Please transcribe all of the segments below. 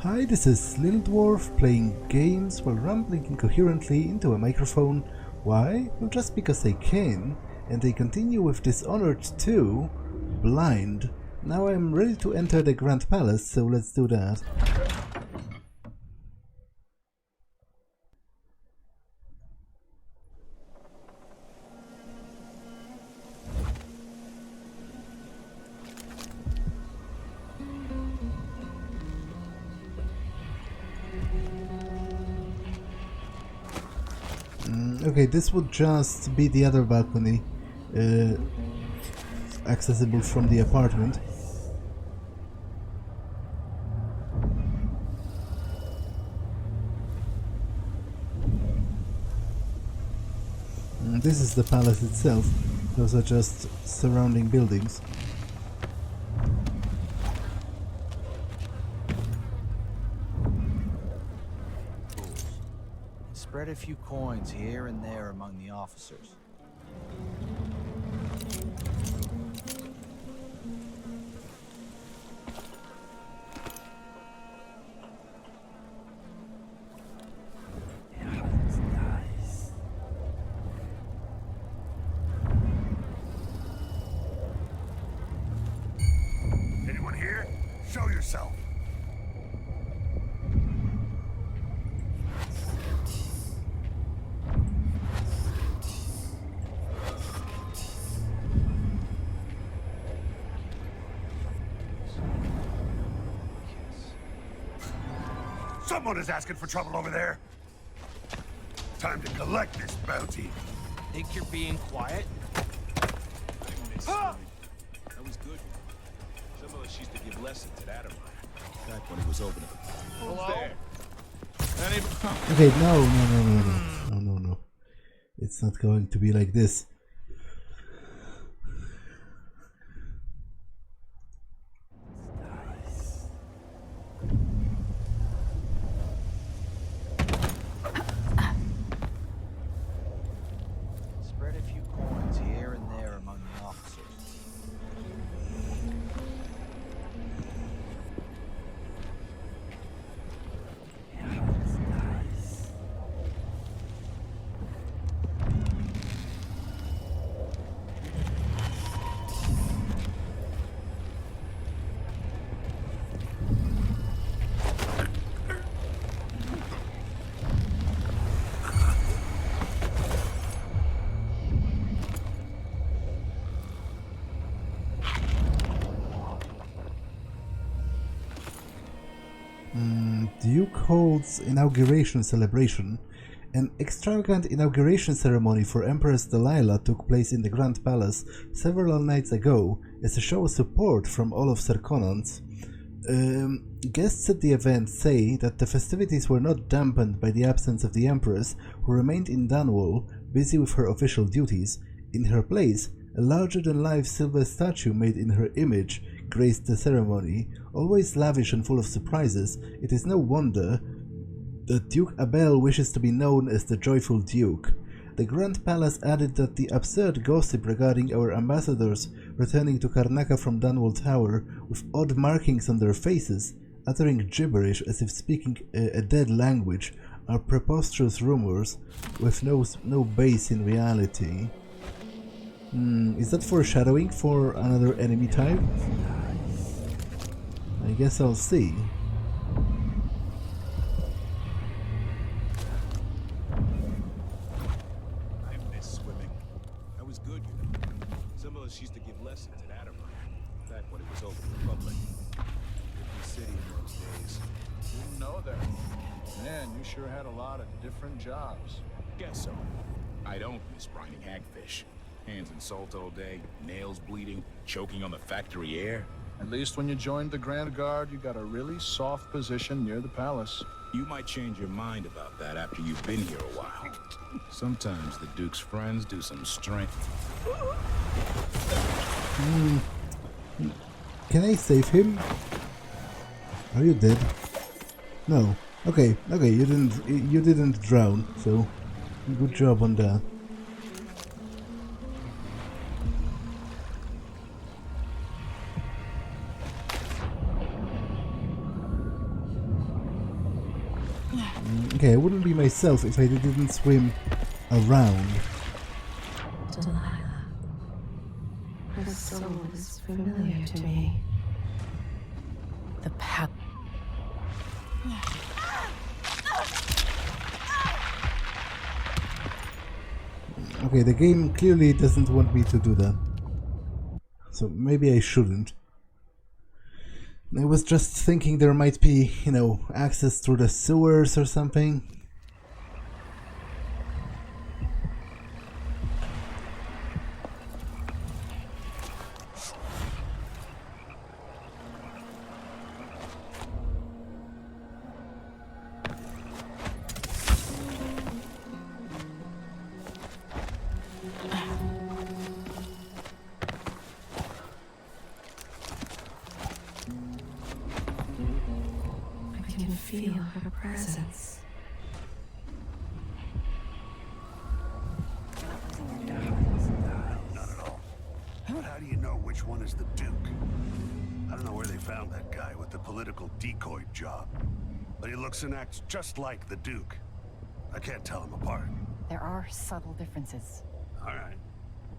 Hi, this is Little Dwarf playing games while rambling incoherently into a microphone. Why? Well, just because I can, and I continue with Dishonored 2, Blind. Now I'm ready to enter the Grand Palace, so let's do that. Okay, this would just be the other balcony, accessible from the apartment. This is the palace itself. Those are just surrounding buildings. Spread a few coins here and there among the officers. Anyone here? Show yourself. Someone is asking for trouble over there. Time to collect this bounty. Think you're being quiet? That was good. Some of us used to give lessons at Adam. Back when he was opening. Who's there? Okay, no. It's not going to be like this. Spread a few coins here and there among the officers. Duke holds inauguration celebration. An extravagant inauguration ceremony for Empress Delilah took place in the Grand Palace several nights ago as a show of support from all of Serkonans. Guests at the event say that the festivities were not dampened by the absence of the Empress, who remained in Dunwall, busy with her official duties. In her place, a larger-than-life silver statue made in her image graced the ceremony. Always lavish and full of surprises, it is no wonder that Duke Abel wishes to be known as the Joyful Duke. The Grand Palace added that the absurd gossip regarding our ambassadors returning to Karnaca from Dunwall Tower with odd markings on their faces, uttering gibberish as if speaking a dead language, are preposterous rumors with no base in reality. Is that foreshadowing for another enemy type? I guess I'll see. I miss swimming. That was good, you know. Some of us used to give lessons at Adam. Back when it was open to the public. Different city in those days. Didn't know that. Man, you sure had a lot of different jobs. Guess so. I don't miss brining hagfish. Hands in salt all day, nails bleeding, choking on the factory air. At least when you joined the Grand Guard, you got a really soft position near the palace. You might change your mind about that after you've been here a while. Sometimes the Duke's friends do some strange... Can I save him? Are you dead? No. Okay, you didn't drown, so good job on that. Okay, I wouldn't be myself if I didn't swim around. Delilah. Her soul is familiar to me. The path. Okay, the game clearly doesn't want me to do that. So maybe I shouldn't. I was just thinking there might be, you know, access through the sewers or something. Feel her presence. Not at all. But how do you know which one is the Duke? I don't know where they found that guy with the political decoy job, but he looks and acts just like the Duke. I can't tell them apart. There are subtle differences. All right.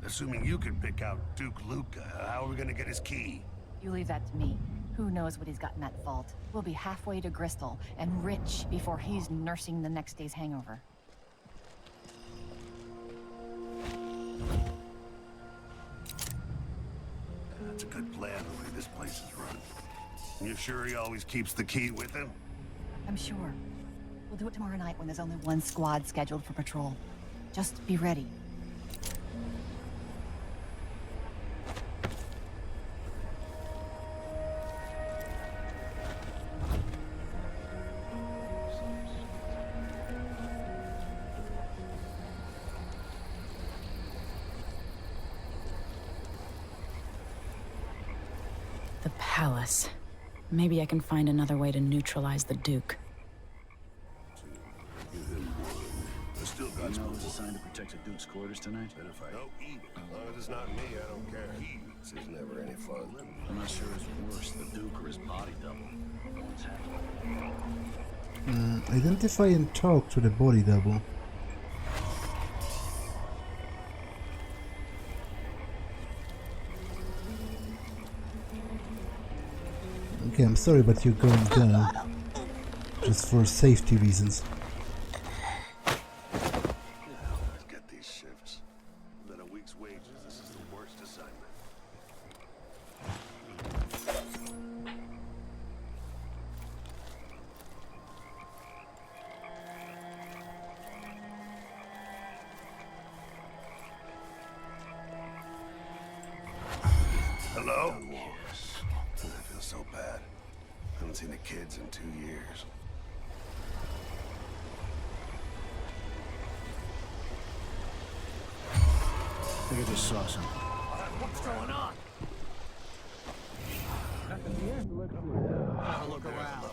Assuming you can pick out Duke Luca, how are we gonna get his key? You leave that to me. Who knows what he's got in that vault? We'll be halfway to Bristol and rich before he's nursing the next day's hangover. That's a good plan, the way this place is run. You sure he always keeps the key with him? I'm sure. We'll do it tomorrow night when there's only one squad scheduled for patrol. Just be ready. The palace. Maybe I can find another way to neutralize the Duke. I still got You know some. who's assigned to protect the Duke's quarters tonight? No, eat. As long as it's not me, I don't care. Eats is never any fun. I'm not sure it's worse, the Duke or his body double. Identify and talk to the body double. Okay, I'm sorry, but you're going down. Just for safety reasons. Let's get these shifts. Than a week's wages, this is the worst assignment. Hello? I feel so bad. I haven't seen the kids in 2 years. I think I just saw something. What's going on? Have a look around.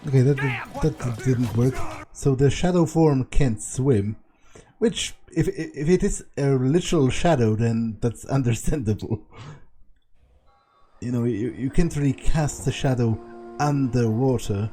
Okay, that didn't work. So the shadow form can't swim, which, if it is a literal shadow, then that's understandable. You know, you can't really cast the shadow underwater.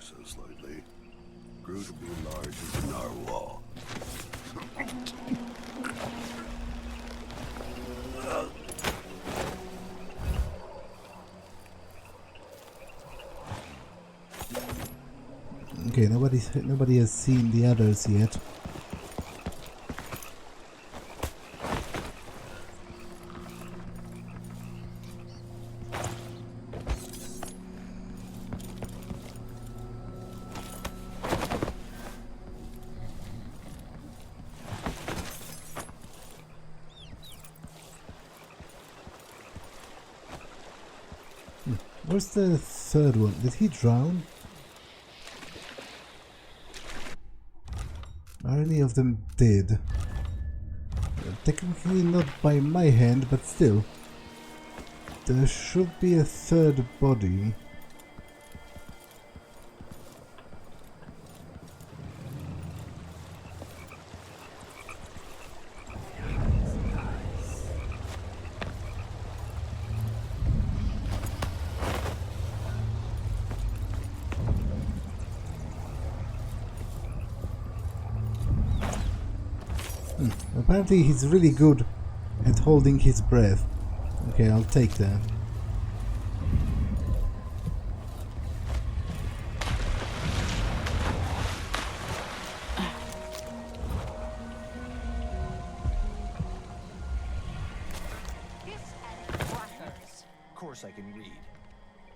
so slightly. Grew to be large as a narwhal. Okay, nobody has seen the others yet. Where's the third one? Did he drown? Or any of them did? Technically not by my hand, but still. There should be a third body. Apparently he's really good at holding his breath. Okay, I'll take that. Of course I can read.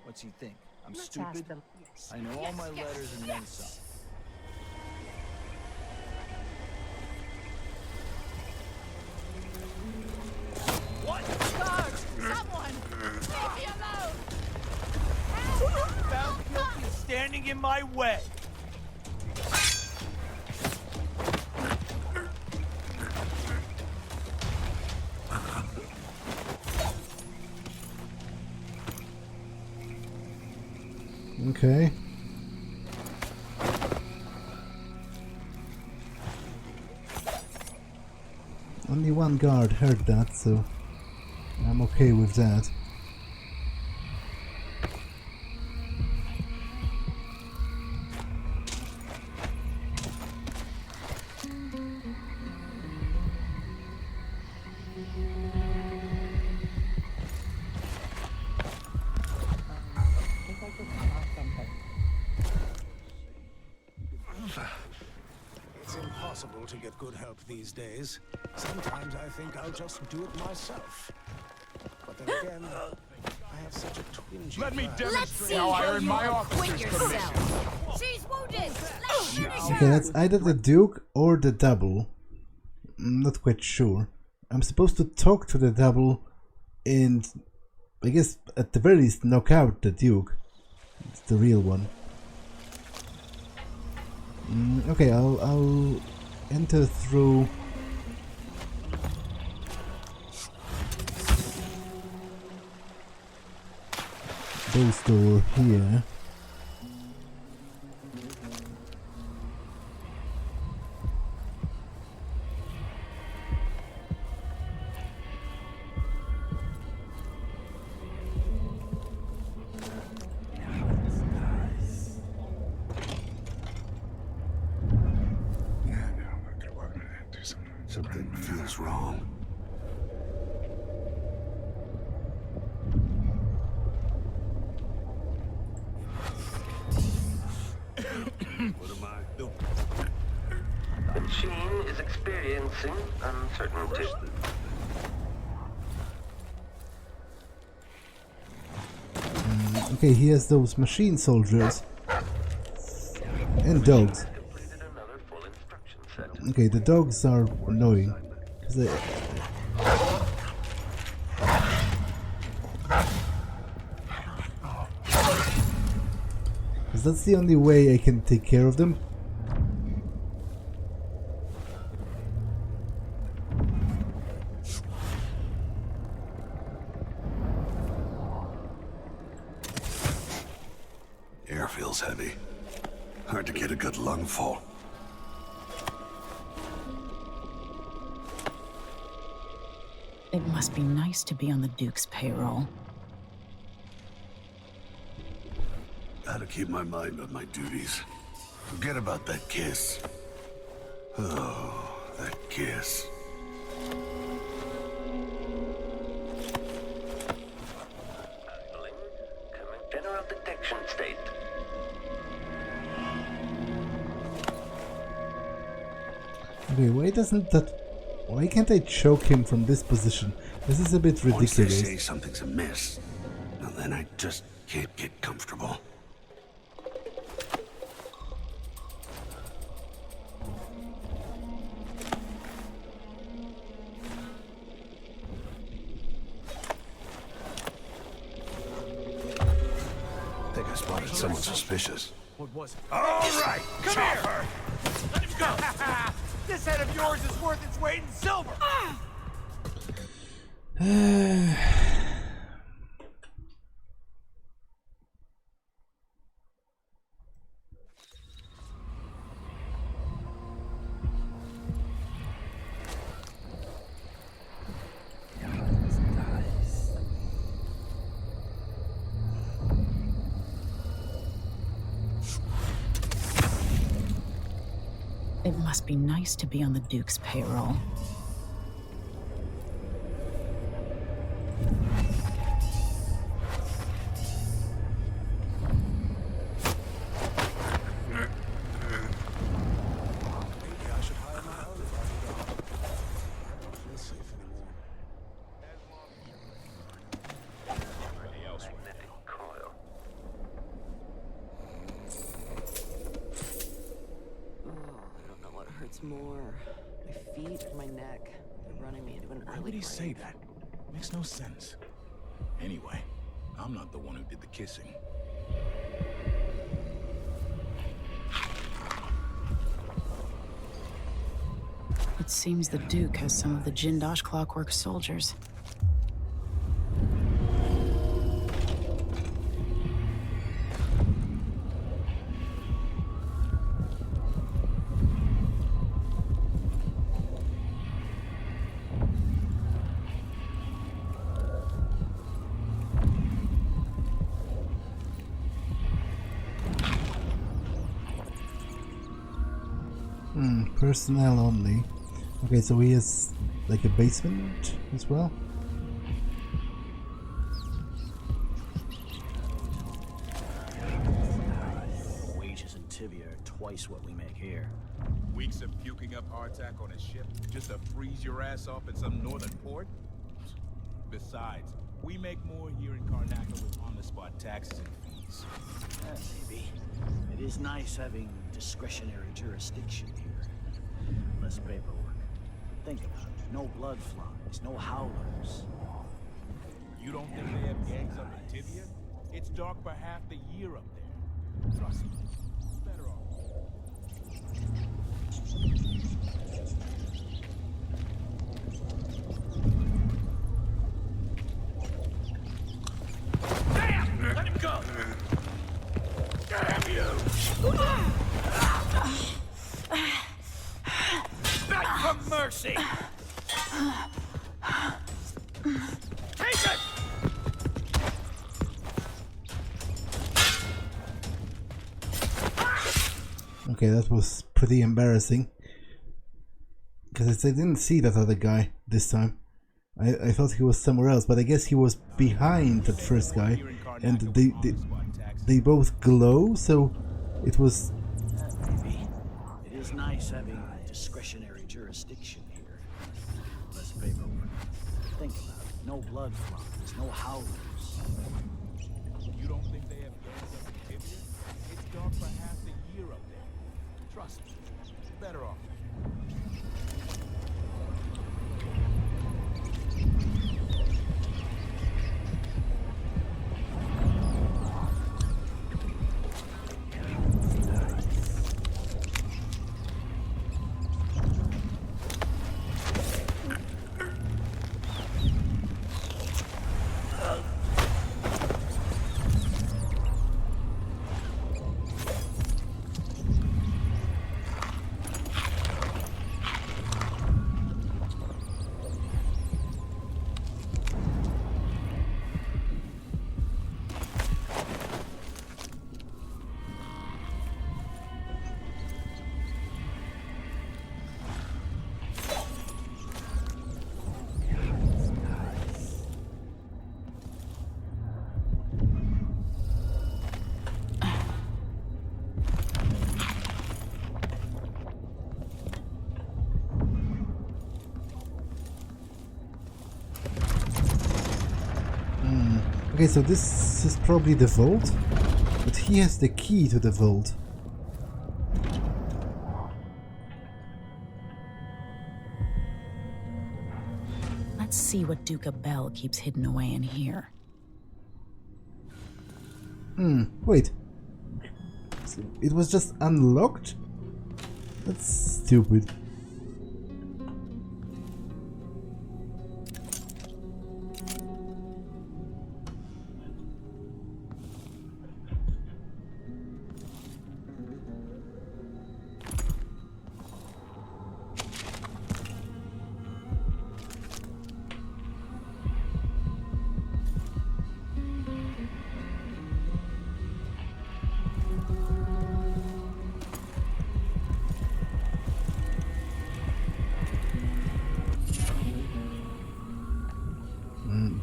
What's he think? I'm stupid? I know all my letters and then some. What? Guards! Someone! Leave me alone! Found guilty of standing in my way. Okay. Only one guard heard that, so I'm okay with that. It's impossible to get good help these days. Sometimes I think I'll just do it myself. But then again, I have such a twinge. Let me Let's demonstrate see how I how earn you my acquit officer's yourself. permission. She's wounded! Let's finish her! Okay, that's either the Duke or the double. I'm not quite sure. I'm supposed to talk to the double and I guess at the very least knock out the Duke. It's the real one. Okay, I'll enter through those door here. Something feels wrong. What am I? The machine is experiencing uncertainty. Okay, he has those machine soldiers and dogs. Completed another full instruction set. Okay, the dogs are annoying. 'Cause they... Because that's the only way I can take care of them. Air feels heavy. Hard to get a good lungful. It must be nice to be on the Duke's payroll. How to keep my mind on my duties. Forget about that kiss. Oh, that kiss. Idling. Coming general detection state. Okay, why can't I choke him from this position? This is a bit Once they ridiculous. say something's amiss, now then I just can't get comfortable. I think I spotted someone suspicious. What was it? All right, Come here! Let him go! This head of yours is worth its weight in silver! It must be nice to be on the Duke's payroll. Maybe I should hire my own bodyguard. I don't feel safe anymore. Magnetic coil. I don't know what hurts more. My feet or my neck. They're running me into an Why early would he grave. say that? Makes no sense. Anyway, I'm not the one who did the kissing. It seems the Duke has some of the Jindosh Clockwork soldiers. Personnel only. Okay, so he has like a basement as well. Wages in Tibia are twice what we make here. Weeks of puking up hardtack on a ship just to freeze your ass off in some northern port? Besides, we make more here in Karnaca with on-the-spot taxes and fees. Maybe. It is nice having discretionary jurisdiction here. Less paperwork. Think about it. No blood flies, no howlers. You don't think they have gangs up in Tibia? It's dark for half the year up there. Trust me, it's better off. Damn! Let him go! Damn you! Beg for mercy! Take it! Okay, that was pretty embarrassing. Because I didn't see that other guy this time. I thought he was somewhere else, but I guess he was behind that first guy. And they both glow, so it was... Maybe. It is nice having discretionary jurisdiction here. Less paperwork. Think about it. No blood flies, no howlers. You don't think they have gangs up in Tibia? It's dark for half the year up there. Trust me, it's better off. Okay, so this is probably the vault, but he has the key to the vault. Let's see what Duke Bell keeps hidden away in here. Wait. So it was just unlocked? That's stupid.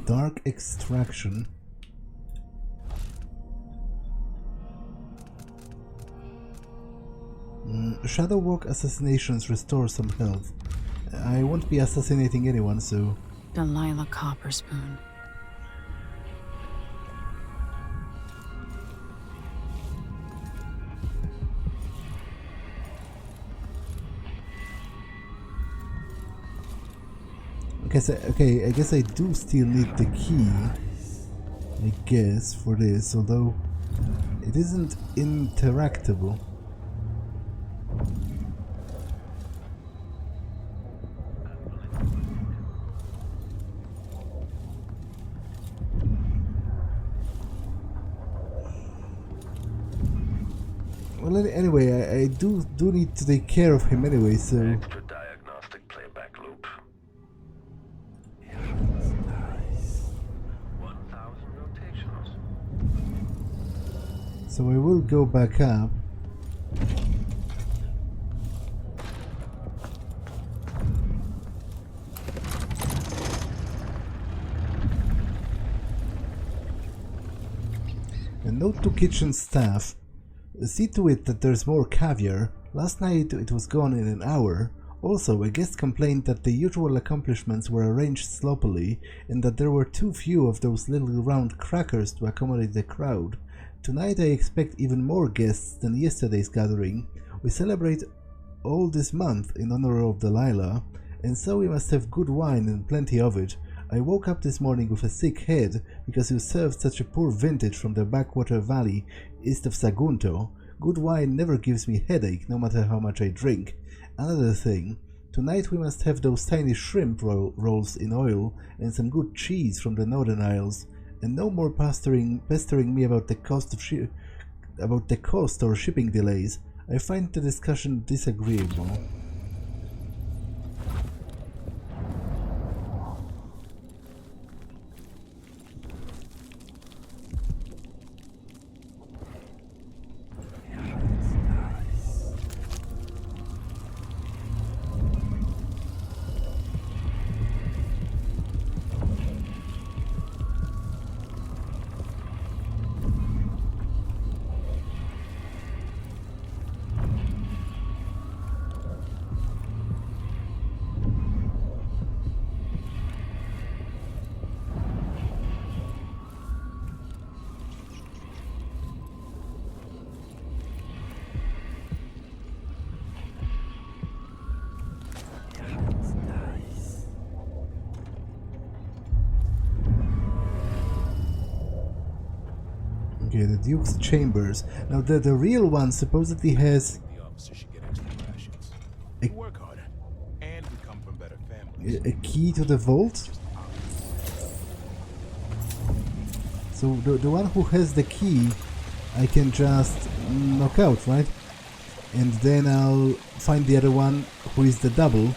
Dark extraction. Shadow Walk assassinations restore some health. I won't be assassinating anyone, so... Delilah Copperspoon. Okay, I guess I do still need the key, I guess, for this, although it isn't interactable. Well, anyway, I do need to take care of him anyway, so... So I will go back up. And note to kitchen staff. See to it that there's more caviar. Last night it was gone in an hour. Also, a guest complained that the usual accomplishments were arranged sloppily and that there were too few of those little round crackers to accommodate the crowd. Tonight I expect even more guests than yesterday's gathering. We celebrate all this month in honor of Delilah, and so we must have good wine and plenty of it. I woke up this morning with a sick head because you served such a poor vintage from the backwater valley east of Sagunto. Good wine never gives me headache, no matter how much I drink. Another thing, tonight we must have those tiny shrimp rolls in oil and some good cheese from the Northern Isles. And no more pestering me about the cost or shipping delays. I find the discussion disagreeable. Okay, the Duke's chambers. Now the real one supposedly has The officer should get extra rations. We work harder, and we come from better families. a key to the vault. So the one who has the key, I can just knock out, right? And then I'll find the other one who is the double.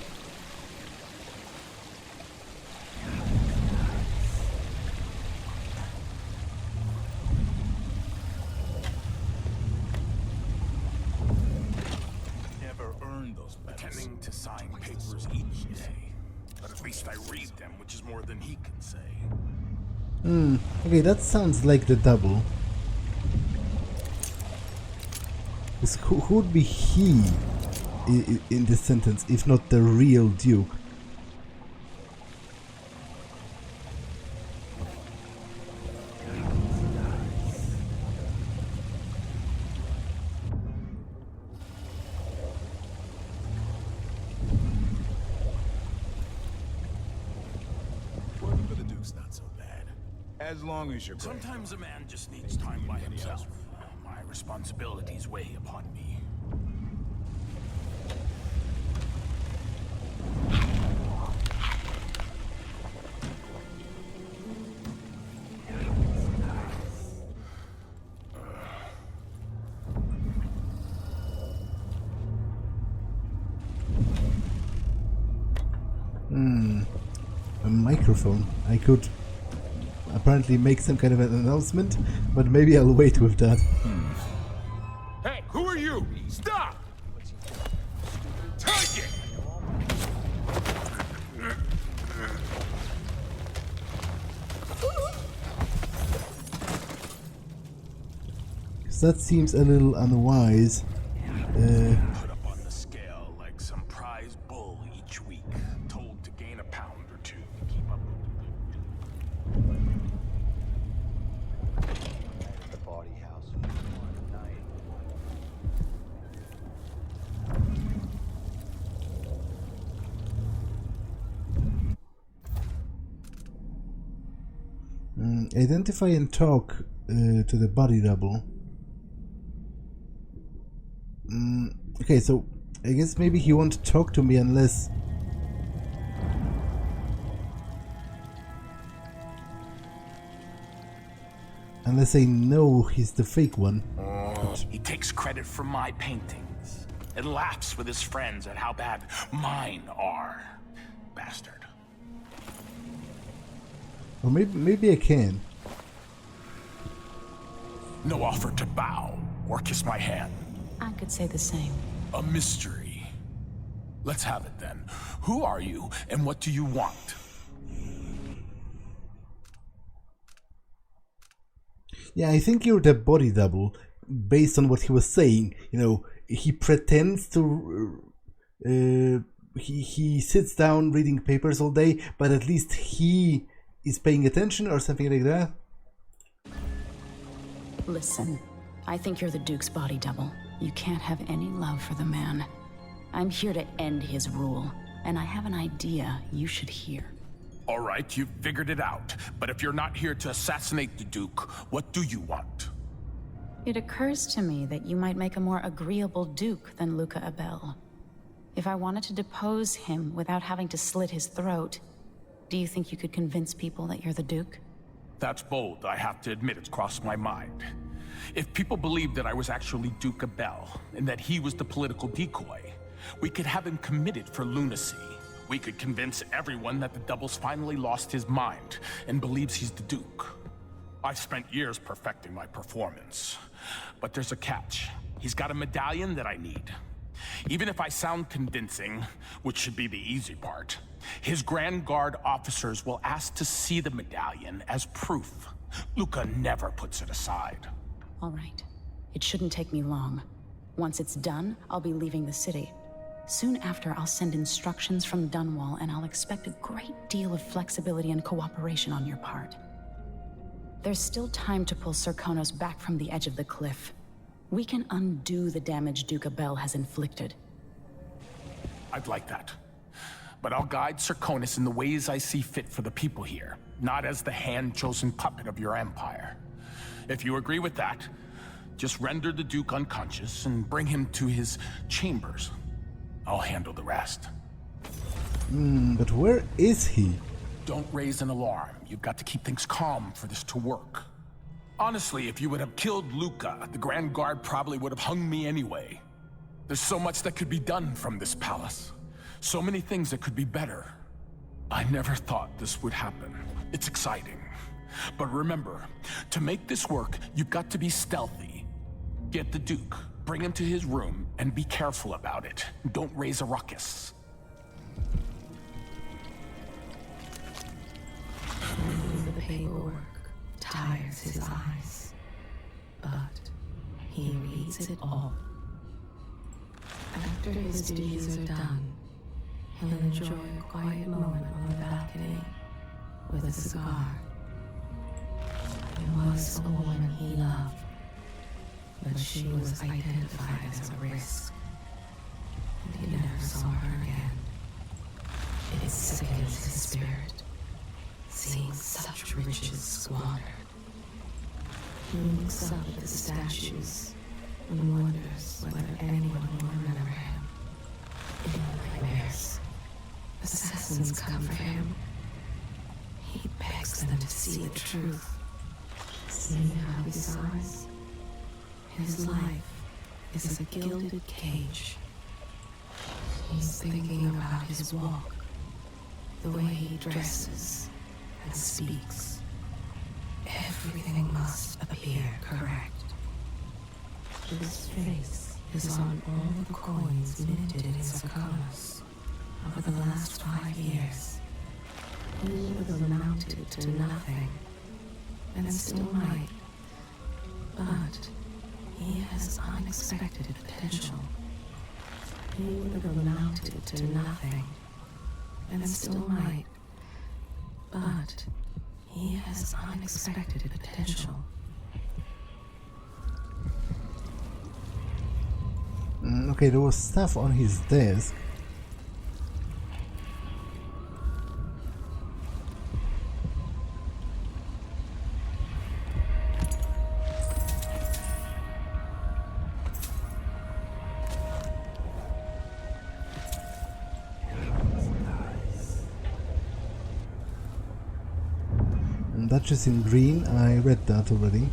Pretending to sign papers each day. But at least I read them, which is more than he can say. Okay, that sounds like the double. Who would be he in this sentence, if not the real Duke? As long as you're brave. Sometimes a man just needs time by himself. My responsibilities weigh upon me. A microphone. I could apparently make some kind of an announcement, but maybe I'll wait with that. Hey, who are you? Stop! Take it! That seems a little unwise. Put up on the scale like some prize bull each week, told to gain a pound or two to keep up At the body house. Identify and talk to the body double. Okay, so I guess maybe he won't talk to me unless... Unless I know he's the fake one. He takes credit for my paintings and laughs with his friends at how bad mine are. Bastard. Or maybe I can. No offer to bow or kiss my hand. I could say the same. A mystery. Let's have it then. Who are you and what do you want? Yeah, I think you're the body double, based on what he was saying. You know, he pretends to... he sits down reading papers all day, but at least he is paying attention or something like that. Listen, I think you're the Duke's body double. You can't have any love for the man. I'm here to end his rule, and I have an idea you should hear. All right, you've figured it out. But if you're not here to assassinate the Duke, what do you want? It occurs to me that you might make a more agreeable Duke than Luca Abel. If I wanted to depose him without having to slit his throat, do you think you could convince people that you're the Duke? That's bold, I have to admit it's crossed my mind. If people believed that I was actually Duke Abel, and that he was the political decoy, we could have him committed for lunacy. We could convince everyone that the Double's finally lost his mind, and believes he's the Duke. I've spent years perfecting my performance. But there's a catch. He's got a medallion that I need. Even if I sound convincing, which should be the easy part, his Grand Guard officers will ask to see the medallion as proof. Luca never puts it aside. All right. It shouldn't take me long. Once it's done, I'll be leaving the city. Soon after, I'll send instructions from Dunwall, and I'll expect a great deal of flexibility and cooperation on your part. There's still time to pull Serkonos back from the edge of the cliff. We can undo the damage Duke Abel has inflicted. I'd like that. But I'll guide Serkonos in the ways I see fit for the people here, not as the hand-chosen puppet of your empire. If you agree with that, just render the Duke unconscious and bring him to his chambers. I'll handle the rest. But where is he? Don't raise an alarm. You've got to keep things calm for this to work. Honestly, if you would have killed Luca, the Grand Guard probably would have hung me anyway. There's so much that could be done from this palace. So many things that could be better. I never thought this would happen. It's exciting. But remember, to make this work, you've got to be stealthy. Get the Duke, bring him to his room, and be careful about it. Don't raise a ruckus. The paperwork tires his eyes, but he reads it all. After his duties are done, he'll enjoy a quiet moment on the balcony with a cigar. There was a woman he loved, but she was identified as a risk, and he never saw her again. It sickens his spirit, seeing such riches squandered. He looks up at the statues and wonders whether anyone will remember him. In nightmares, assassins come for him. He begs them to see the truth. See how he sighs? His life is a gilded cage. He's thinking about his walk, the way he dresses and speaks. Everything must appear correct. His face is on all the coins minted in Sarkonos over the last 5 years. He would have amounted to nothing, and still might. But he has unexpected potential. He would have amounted to nothing, and still might. But he has unexpected potential. Okay, there was stuff on his desk. Duchess in green, I read that already.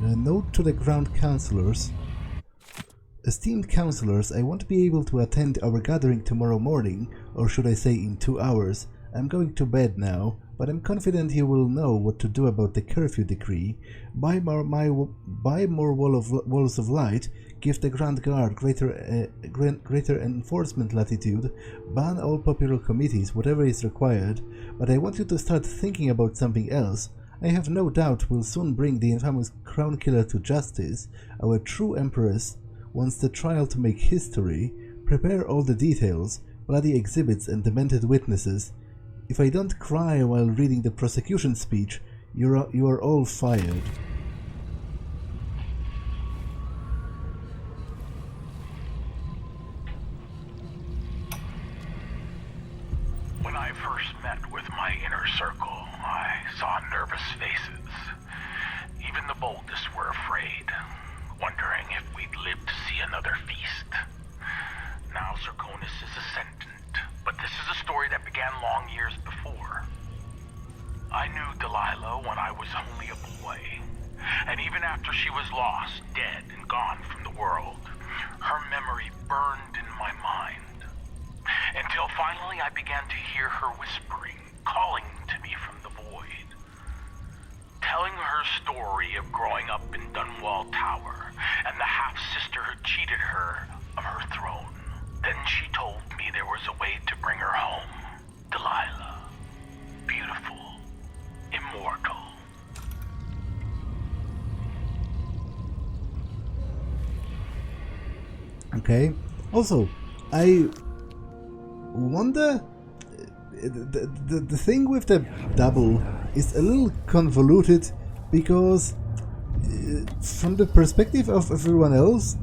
A note to the Ground Councillors. Esteemed councillors, I won't be able to attend our gathering tomorrow morning, or should I say in 2 hours. I'm going to bed now, but I'm confident you will know what to do about the curfew decree. Buy more walls of light, give the Grand Guard greater enforcement latitude, ban all popular committees, whatever is required, but I want you to start thinking about something else. I have no doubt we'll soon bring the infamous crown killer to justice. Our true empress wants the trial to make history. Prepare all the details, bloody exhibits and demented witnesses. If I don't cry while reading the prosecution speech, you are all fired. When I first met with my inner circle, I saw nervous faces. Even the boldest were afraid, wondering if we'd live to see another feast. Now Sarkonos is ascendant, but this is a story that began long years before. I knew Delilah when I was only a boy, and even after she was lost, dead, and gone from the world, her memory burned in my mind. Until finally I began to hear her whispering, calling to me from the void. Telling her story of growing up in Dunwall Tower and the half-sister who cheated her of her throne. Then she told me there was a way to bring her home. Delilah. Beautiful. Immortal. Okay. Also, I wonder... The thing with the double is a little convoluted because from the perspective of everyone else,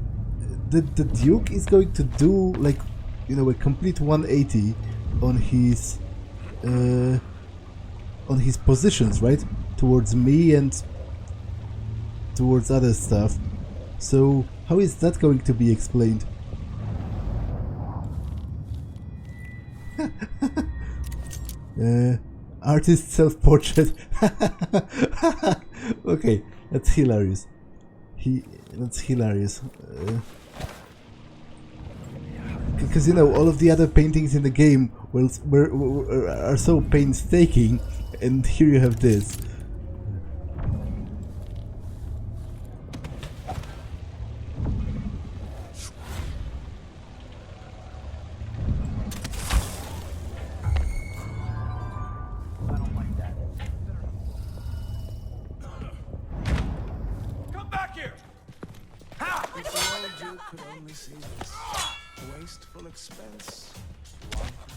the Duke is going to do, like, you know, a complete 180 on his positions, right? Towards me and towards other stuff. So how is that going to be explained? Artist self-portrait. Okay, that's hilarious. That's hilarious. Because, you know, all of the other paintings in the game are so painstaking, and here you have this. Could only see this. Wasteful expense, wanton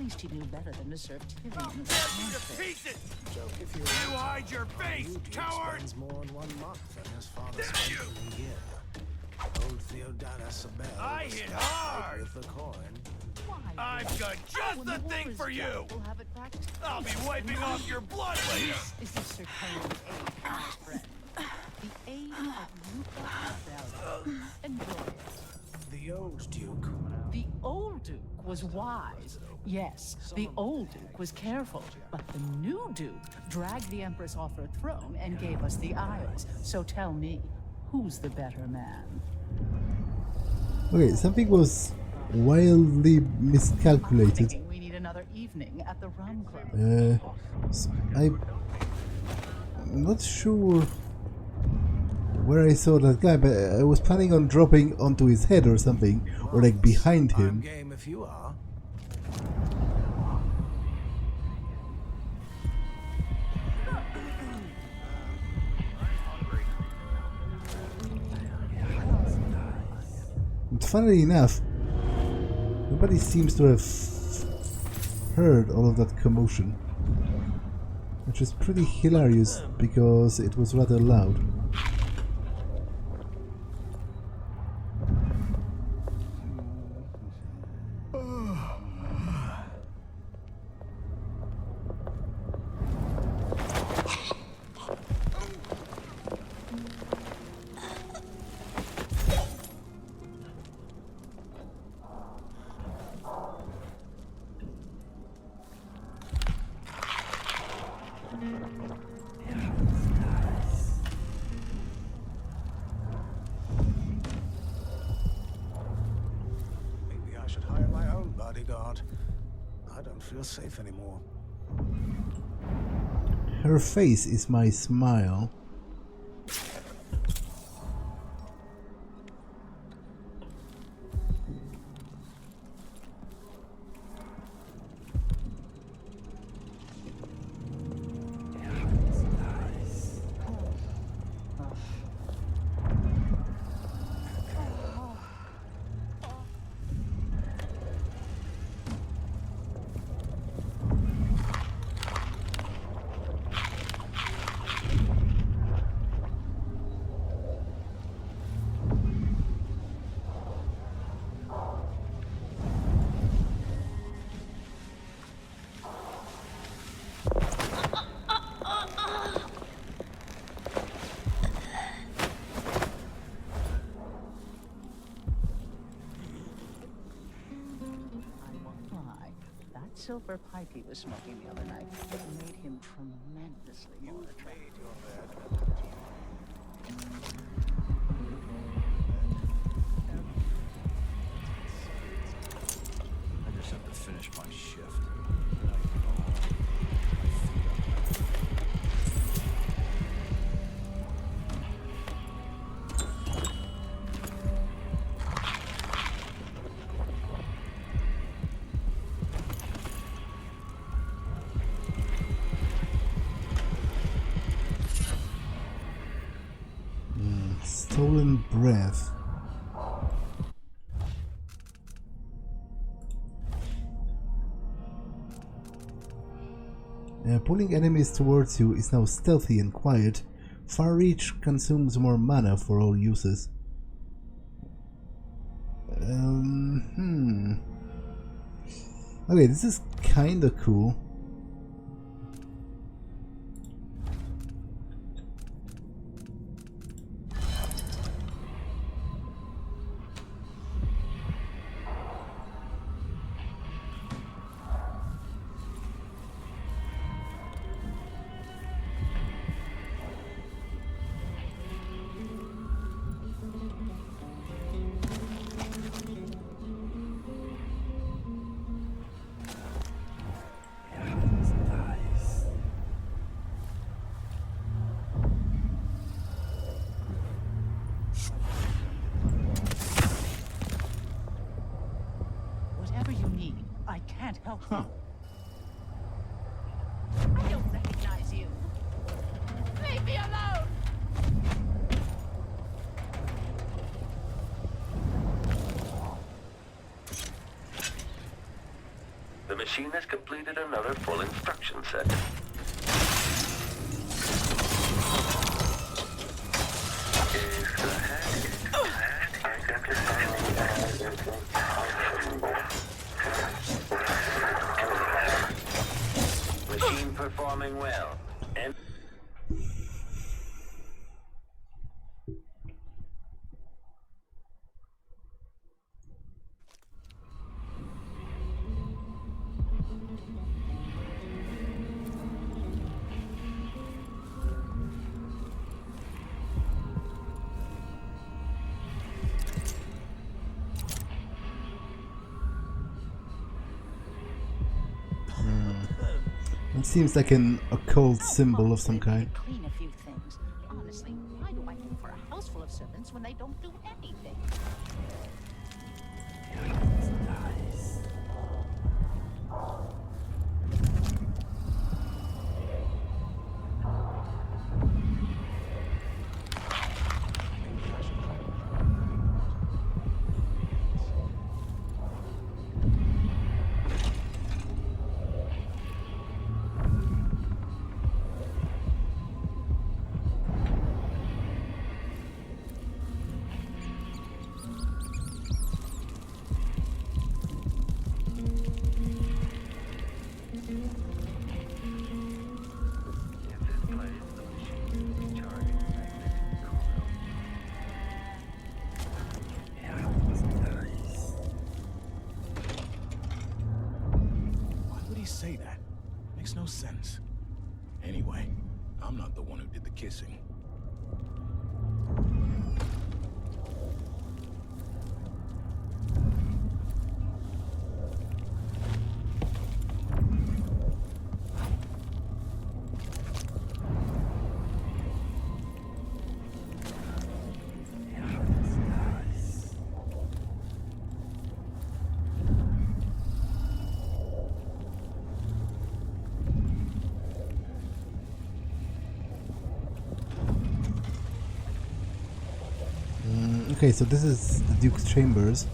least he knew better than to serve Tyrion. I'll tear you to pieces! Joke if you You hide your face, You Duke coward! spends more in 1 month than his father spent in a year. Old Theodatus Abel I was hit not hard. with the coin. I've got just the thing for you! We'll have it practiced. I'll be wiping off your blood later! This is Sir Tony's aid, my friend. The aid of Luca Abel. Enjoy it. The old Duke. The old Duke was wise. Yes, the old Duke was careful. But the new Duke dragged the Empress off her throne and gave us the Isles. So tell me, who's the better man? Okay, something was wildly miscalculated. Thinking we need another evening at the Rum Club. I'm not sure where I saw that guy, but I was planning on dropping onto his head or something, or like behind I'm him. game if you are. But funnily enough, nobody seems to have heard all of that commotion, which is pretty hilarious because it was rather loud. Maybe I should hire my own bodyguard. I don't feel safe anymore. Her face is my smile. Silver pipe he was smoking the other night made him tremendously more attractive. I just have to finish my shift. Stolen breath. Pulling enemies towards you is now stealthy and quiet. Far reach consumes more mana for all uses. Okay, this is kinda cool. Whatever you need, I can't help you. I don't recognize you. Leave me alone! The machine has completed another full instruction set. Is the hack identified as impossible? Machine performing well. And It seems like an occult symbol of some kind. Clean a few things. Honestly, why do I pay for a house full of servants when they don't do anything? Say that. Makes no sense. Anyway, I'm not the one who did the kissing. Okay, so this is the Duke's chambers.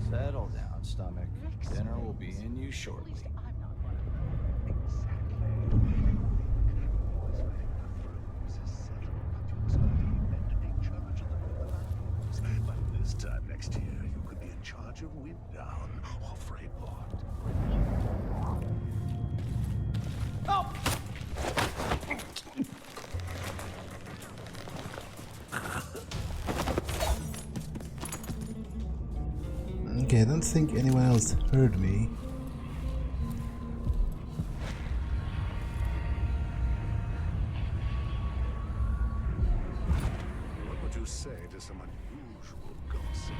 Settle down, stomach. Dinner will be in you shortly. But this time next year, you could be in charge of Winddown or Freyport. Oh! Okay, I don't think anyone else heard me. What would you say to some unusual gossip?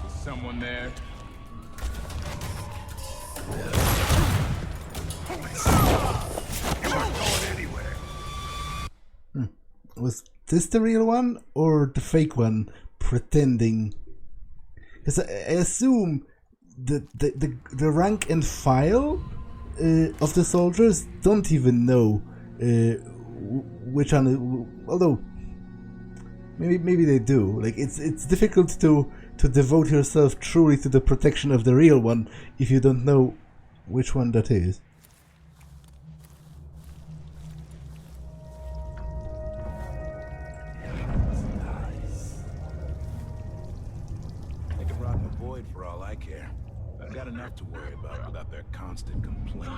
Is someone there? Was this the real one or the fake one pretending? Because I assume the rank and file of the soldiers don't even know which one. Although maybe they do. Like it's difficult to devote yourself truly to the protection of the real one if you don't know which one that is. For all I care, I've got enough to worry about without their constant complaining.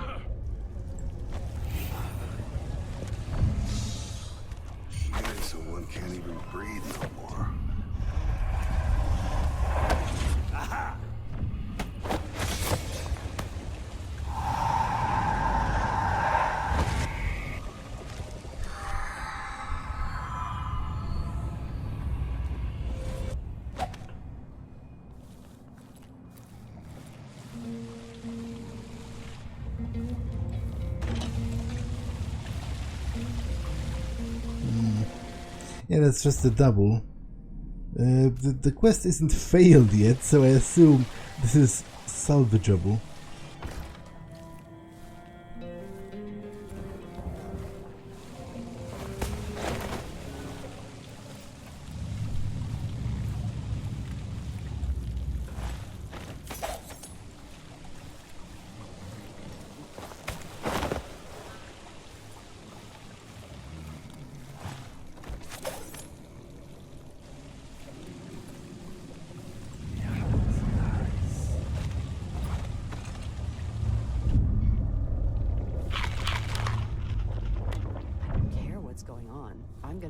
So one can't even breathe no more. Aha! Yeah, that's just a double. The quest isn't failed yet, so I assume this is salvageable.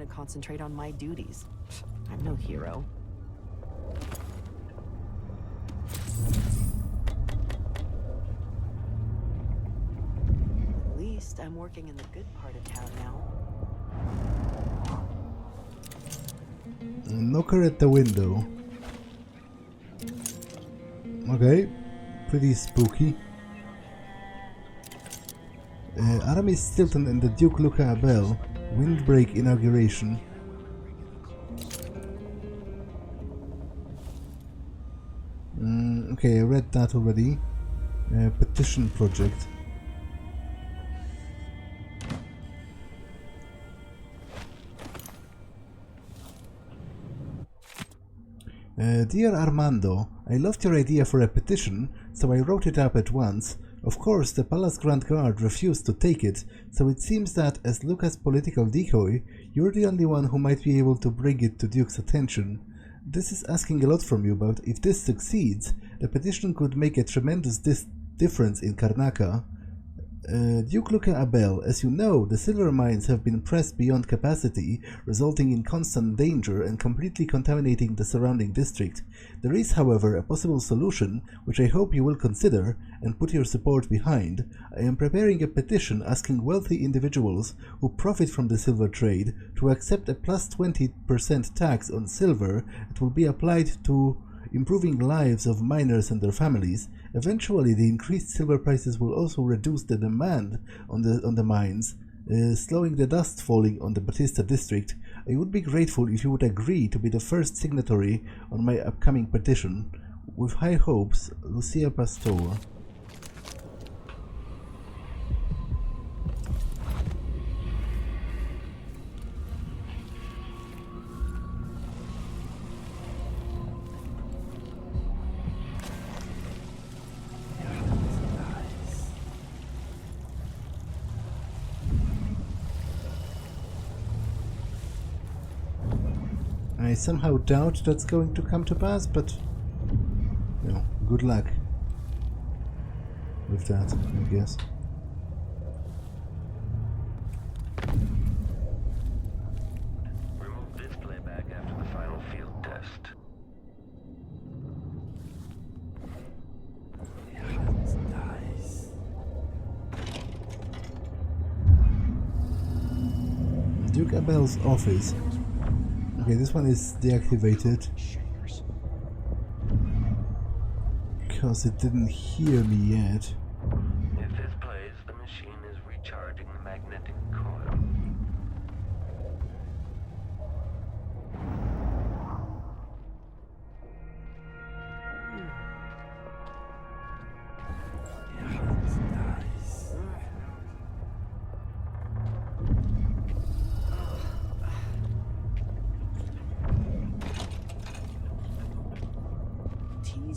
Concentrate on my duties. I'm no hero. At least I'm working in the good part of town now. Knocker at the window. Okay, pretty spooky. Aramis Stilton and the Duke Luca Abel. Windbreak inauguration. Okay, I read that already. Petition project. Dear Armando, I loved your idea for a petition, so I wrote it up at once. Of course, the Palace Grand Guard refused to take it, so it seems that, as Luca's political decoy, you're the only one who might be able to bring it to Duke's attention. This is asking a lot from you, but if this succeeds, the petition could make a tremendous difference in Karnaca. Duke Luca Abel, as you know, the silver mines have been pressed beyond capacity, resulting in constant danger and completely contaminating the surrounding district. There is, however, a possible solution, which I hope you will consider and put your support behind. I am preparing a petition asking wealthy individuals who profit from the silver trade to accept a plus 20% tax on silver that will be applied to improving lives of miners and their families. Eventually, the increased silver prices will also reduce the demand on the mines, slowing the dust falling on the Batista district. I would be grateful if you would agree to be the first signatory on my upcoming petition. With high hopes, Lucia Pastor. I somehow doubt that's going to come to pass, but you know, good luck with that, I guess. Remove display back after the final field test. Duke Abel's office. Okay, this one is deactivated because it didn't hear me yet. If this plays, the machine is recharging the magnetic coil.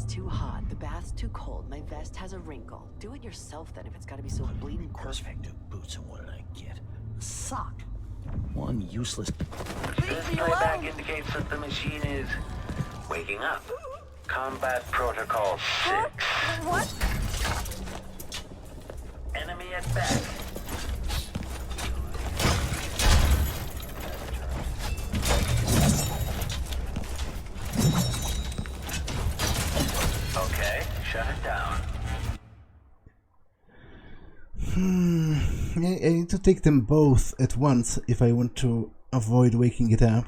Too hot, the bath's too cold, my vest has a wrinkle. Do it yourself then if it's gotta be so bleeding perfect. New boots, and what did I get? A sock. One useless. Display back indicates that the machine is waking up. Combat Protocol 6. What? Enemy at back. Okay, shut it down. I need to take them both at once if I want to avoid waking it up.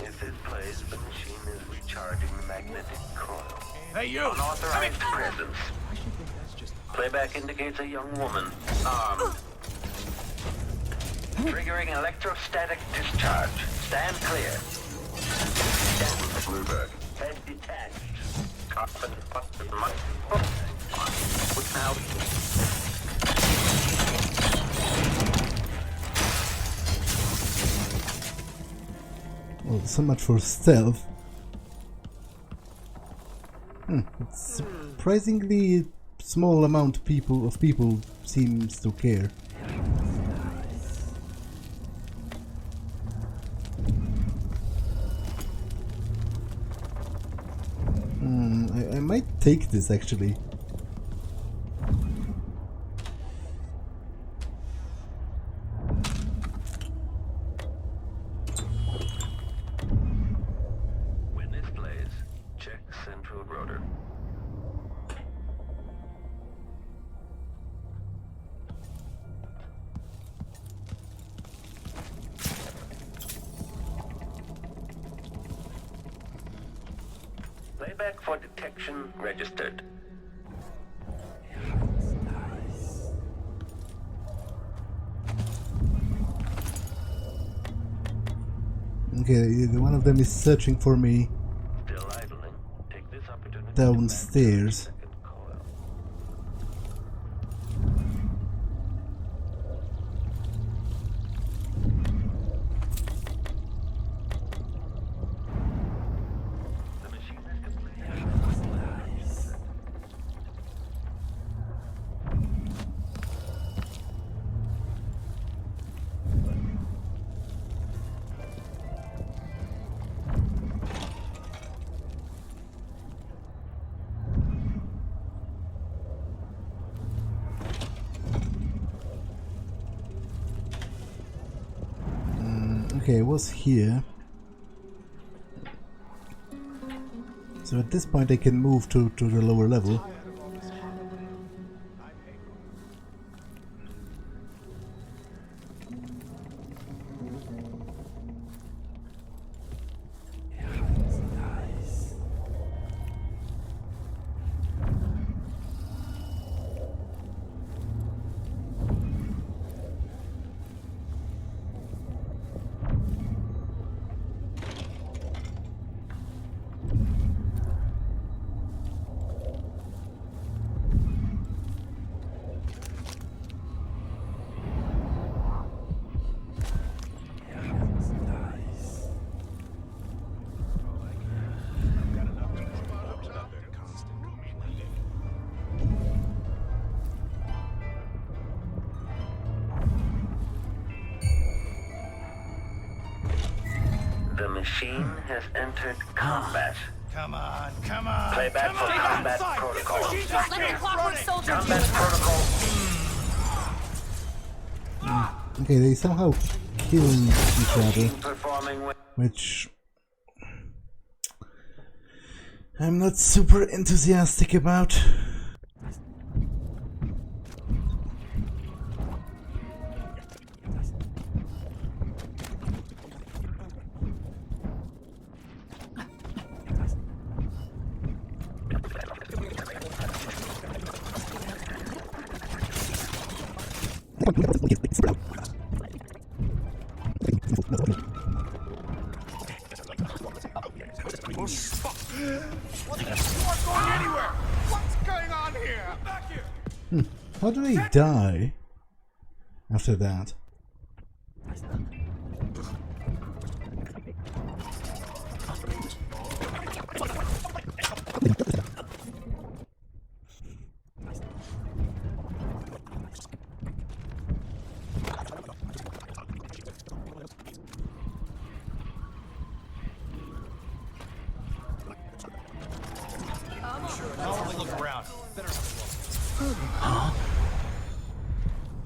If this plays, the machine is recharging the magnetic coil. Hey, Unauthorized presence. Playback indicates a young woman, armed. Triggering electrostatic discharge. Stand clear. Playback. Head detached. Carbon button now. Well, so much for stealth. It's surprisingly small amount of people seems to care. I might take this actually. When this plays, check central rotor. Playback for detection registered. Okay, one of them is searching for me Still idling. Take this opportunity downstairs. Okay, I was here. So at this point I can move to the lower level. The machine has entered combat. Come on, come on. Playback for combat protocol. Let the clockwork soldier do Combat it. protocol. Okay, they somehow kill each other, Performing with which I'm not super enthusiastic about. How do they die after that?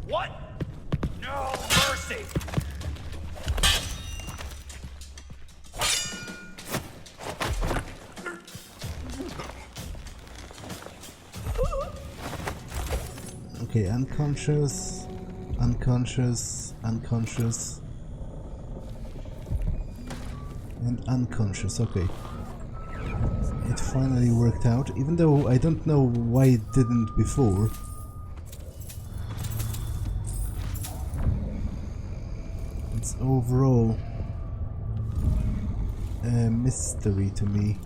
What? No mercy! Okay, unconscious, unconscious, unconscious, and unconscious, okay. it finally worked out, even though I don't know why it didn't before. It's overall a mystery to me.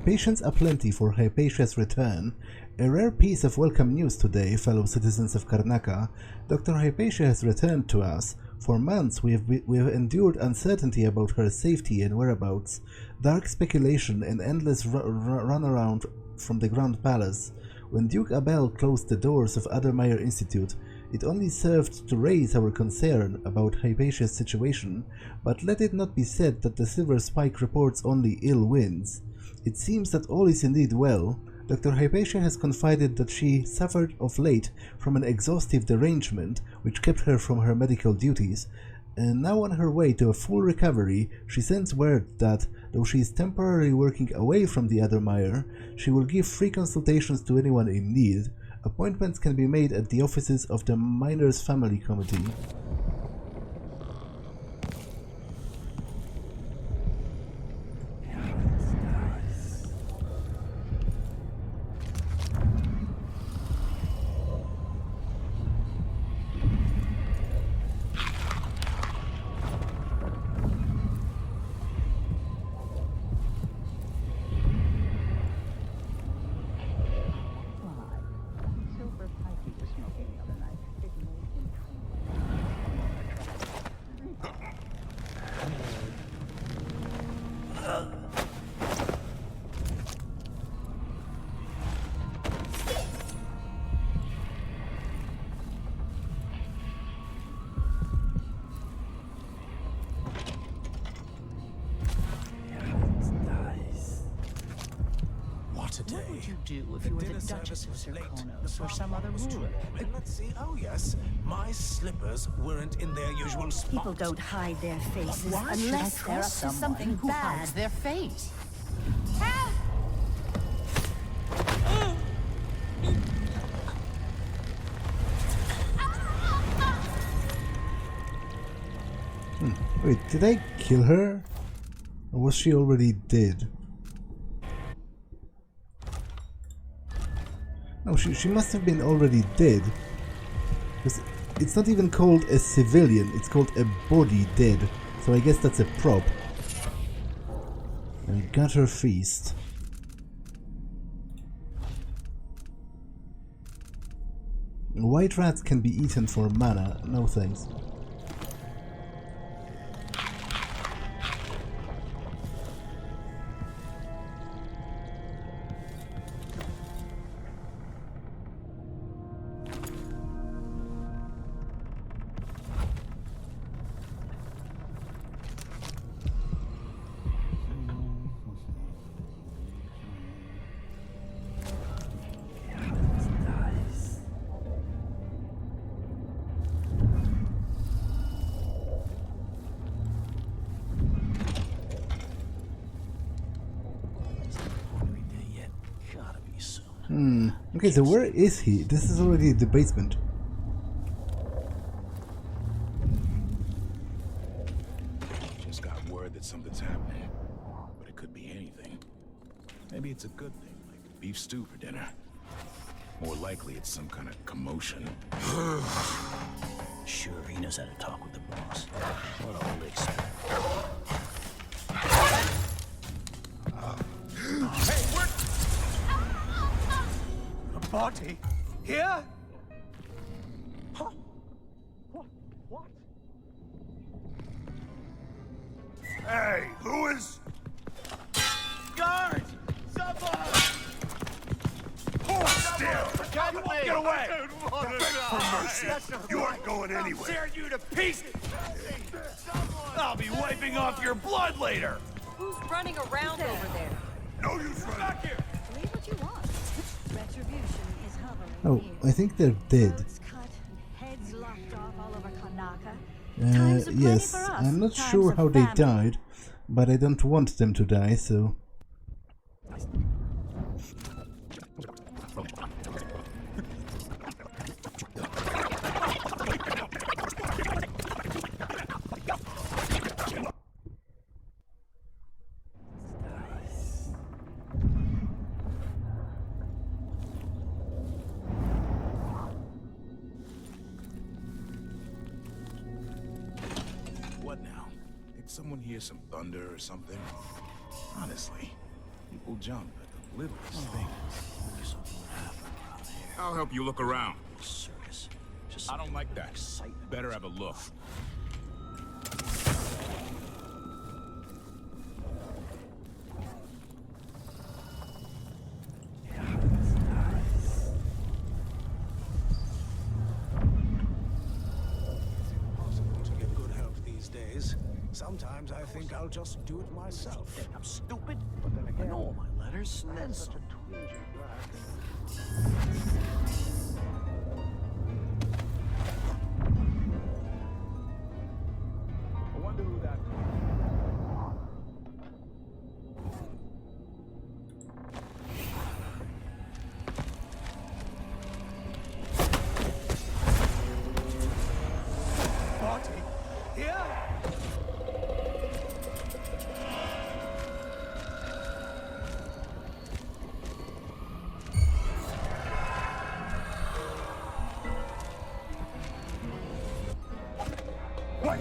Patients aplenty for Hypatia's return. A rare piece of welcome news today, fellow citizens of Karnaca. Dr. Hypatia has returned to us. For months we have endured uncertainty about her safety and whereabouts, dark speculation and endless runaround from the Grand Palace. When Duke Abel closed the doors of Addermeyer Institute, it only served to raise our concern about Hypatia's situation, but let it not be said that the Silver Spike reports only ill winds. It seems that all is indeed well. Dr. Hypatia has confided that she suffered of late from an exhaustive derangement which kept her from her medical duties, and now on her way to a full recovery, she sends word that, though she is temporarily working away from the Addermeyer, she will give free consultations to anyone in need. Appointments can be made at the offices of the Miners Family Committee. What would you do if you were the Duchess of Zirconos or some other ruler? Let's see. Oh yes, my slippers weren't in their usual spot. People don't hide their faces Why unless should I they're up trust to someone something who bad. hides their face? Wait, did I kill her? Or was she already dead? No, she must have been already dead. Because it's not even called a civilian, it's called a body dead. So I guess that's a prop. And got her feast. White rats can be eaten for mana, no thanks. Okay, so where is he? This is already the basement. Just got word that something's happening, but it could be anything. Maybe it's a good thing, like beef stew for dinner. More likely it's some kind of commotion. Sure, he knows how to talk with the boss. What a lick. Hey, we're... A body? Here? Huh? What? Hey, who is... Guards! Someone! Hold still! Get away! For mercy, you aren't going anywhere. I'll tear you to pieces! I'll be wiping off your blood later! Who's running around over there? No use running. Back here! Believe what you want. Retribution is hovering. Oh, I think they're dead. Cut, heads lopped off all over Karnaca. Yes, I'm not sure how they died, but I don't want them to die, so... someone hear some thunder or something? Honestly, people jump at the littlest thing. I'll help you look around. Circus. I don't like that. Better have a look. Sometimes I think I'll just do it myself. I'm stupid, but then again, I know all my letters, and then some. I wonder who that Party? Here? What?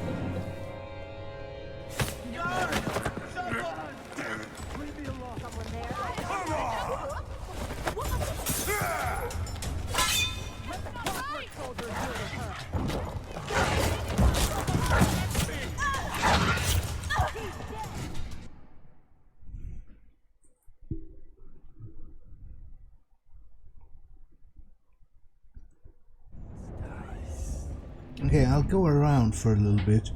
Okay, I'll go around for a little bit.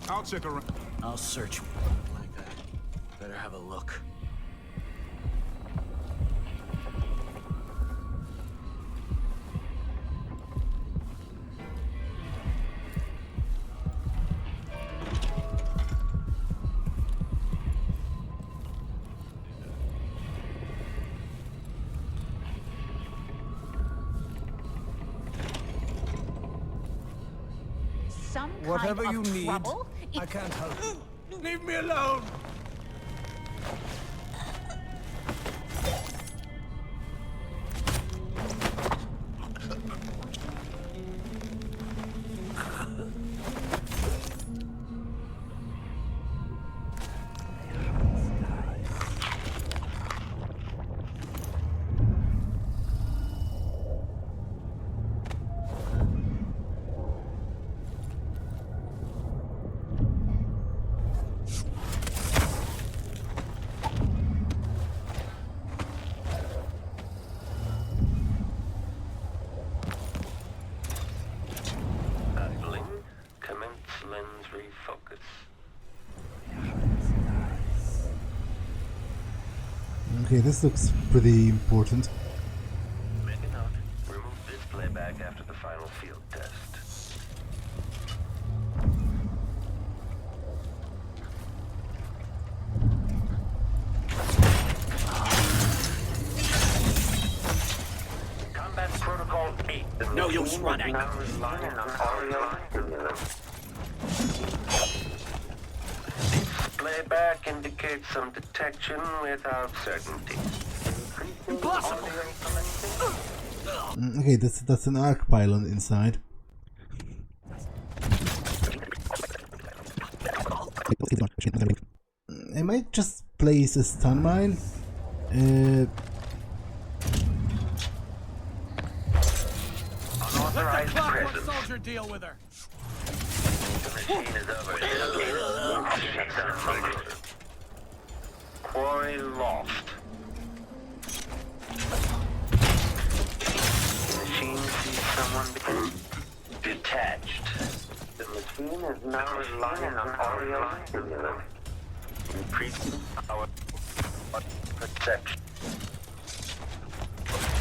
I'll check around. I'll search like that. Better have a look. Some Whatever kind you of need, trouble? I can't help you. Leave me alone! Okay, this looks pretty important. Make a note. Remove this playback after the final field test. Combat Protocol 8. No use running. Playback indicates some detection without certainty. Impossible! Okay, that's an arc pylon inside. I might just place a stun mine. Let the clockwork soldier deal with her! The machine is over. Quarry lost. The machine sees someone become detached. The machine is now relying on audio stimulus, increasing our perception.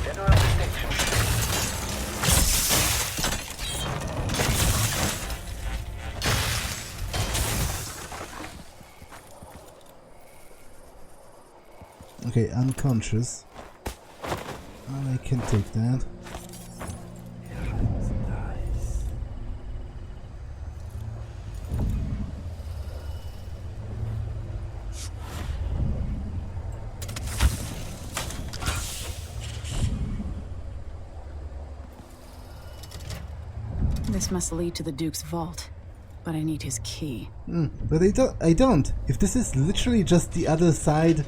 General detection. Okay, unconscious. I can take that. This must lead to the Duke's vault, but I need his key. But I don't. If this is literally just the other side,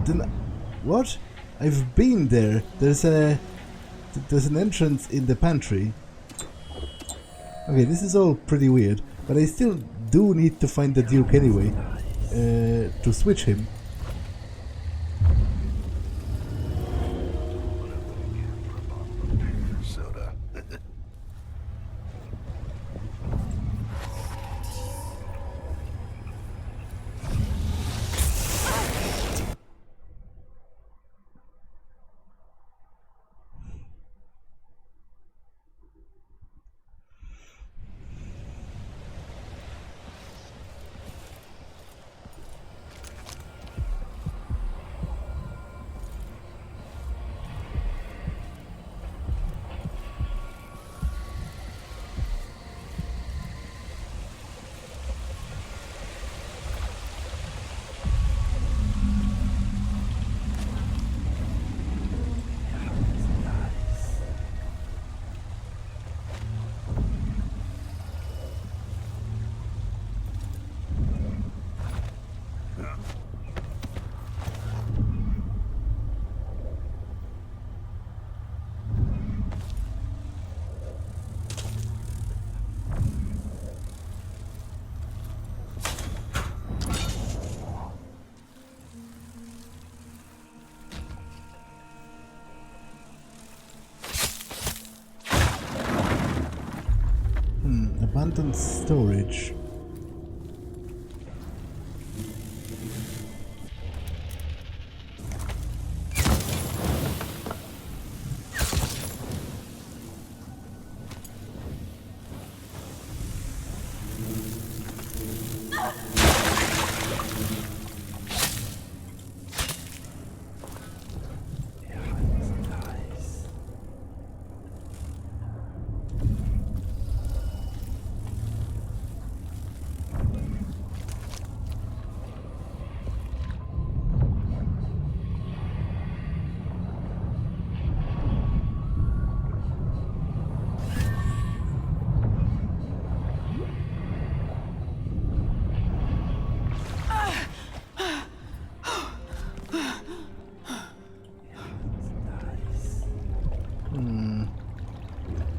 then what? I've been there. There's an entrance in the pantry. Okay, this is all pretty weird, but I still do need to find the Duke anyway, to switch him. Abandoned storage.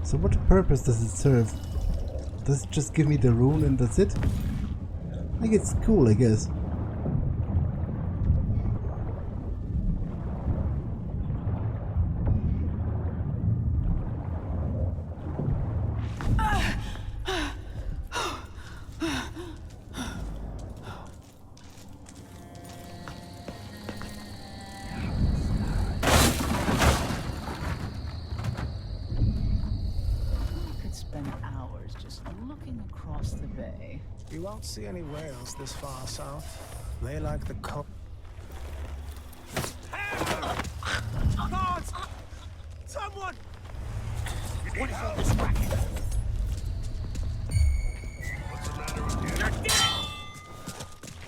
So what purpose does it serve? Does it just give me the rune and that's it? Like, it's cool, I guess. You won't see any whales this far south. They like the coast. Guards! Someone! What is all this racket? What's the matter with you? You're dead!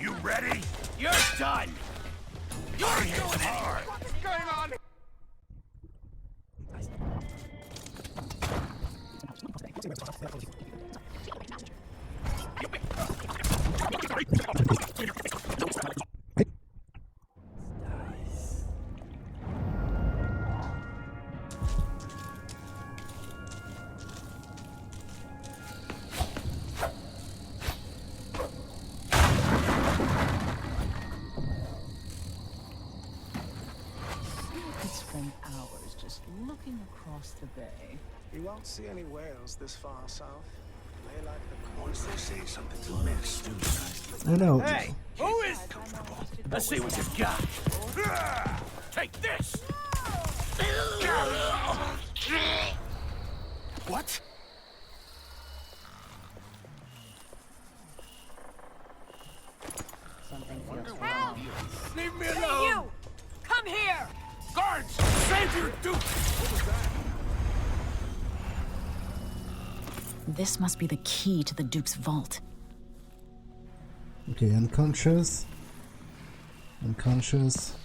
You ready? You're done! You're doing hard! What's going on? Looking across the bay. You won't see any whales this far south. They like the Once they say something to mix. I know. Hey, who is? Let's see what you've got. Take this. What? Something feels wrong. Leave me Hey, alone. you! Come here! Guards, save your duke. What was that? This must be the key to the Duke's vault. Okay, unconscious. Unconscious.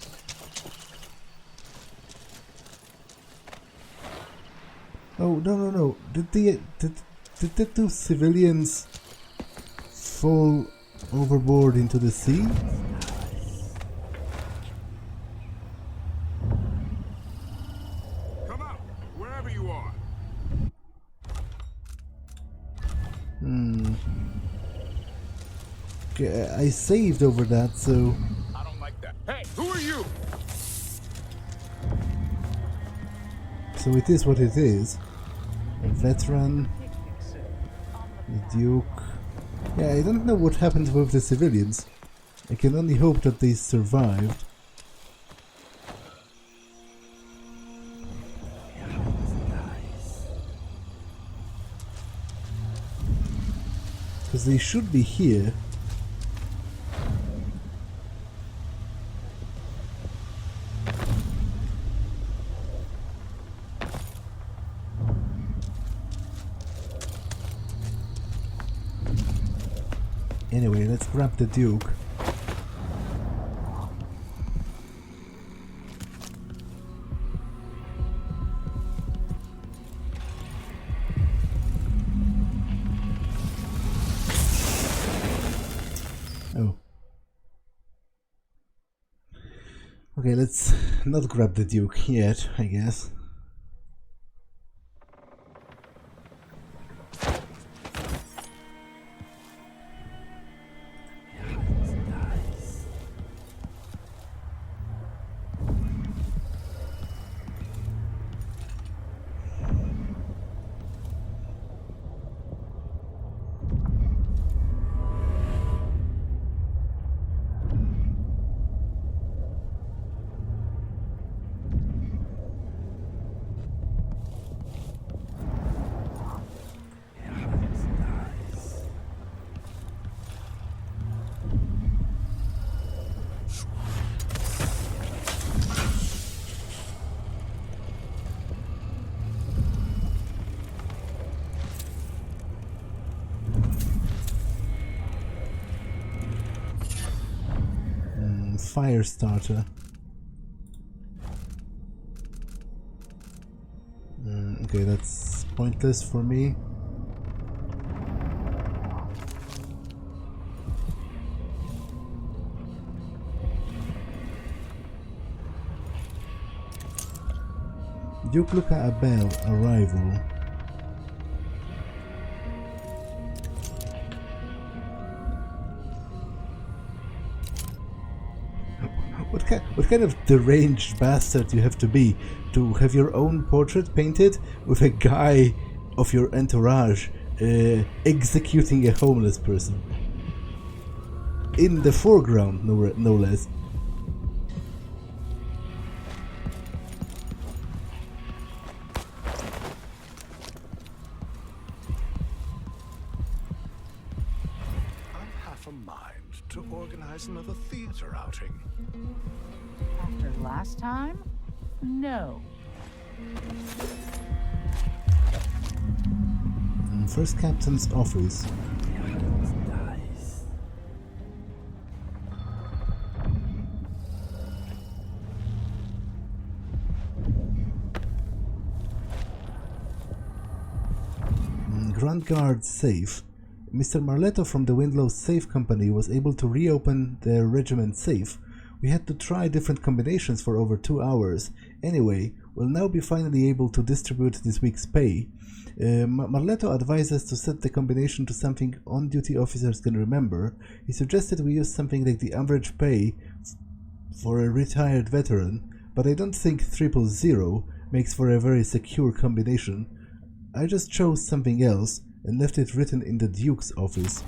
Oh, no. Did the two civilians fall overboard into the sea? Come out, wherever you are. Okay, I saved over that, so... I don't like that. Hey, who are you? So it is what it is. A veteran, the Duke. Yeah, I don't know what happened with the civilians. I can only hope that they survived. Because they should be here. Anyway, let's grab the Duke. Oh. Okay, let's not grab the Duke yet, I guess. Fire starter. Okay, that's pointless for me. Duke Luca Abel, arrival. What kind of deranged bastard you have to be to have your own portrait painted with a guy of your entourage executing a homeless person? In the foreground, no less. I've half a mind to organize another theater outing. After last time? No. First Captain's office. Grand Guard safe. Mr. Marletto from the Windlow Safe Company was able to reopen the regiment safe. We had to try different combinations for over 2 hours. Anyway, we'll now be finally able to distribute this week's pay. Marletto advised us to set the combination to something on-duty officers can remember. He suggested we use something like the average pay for a retired veteran, but I don't think 000 makes for a very secure combination. I just chose something else and left it written in the Duke's office.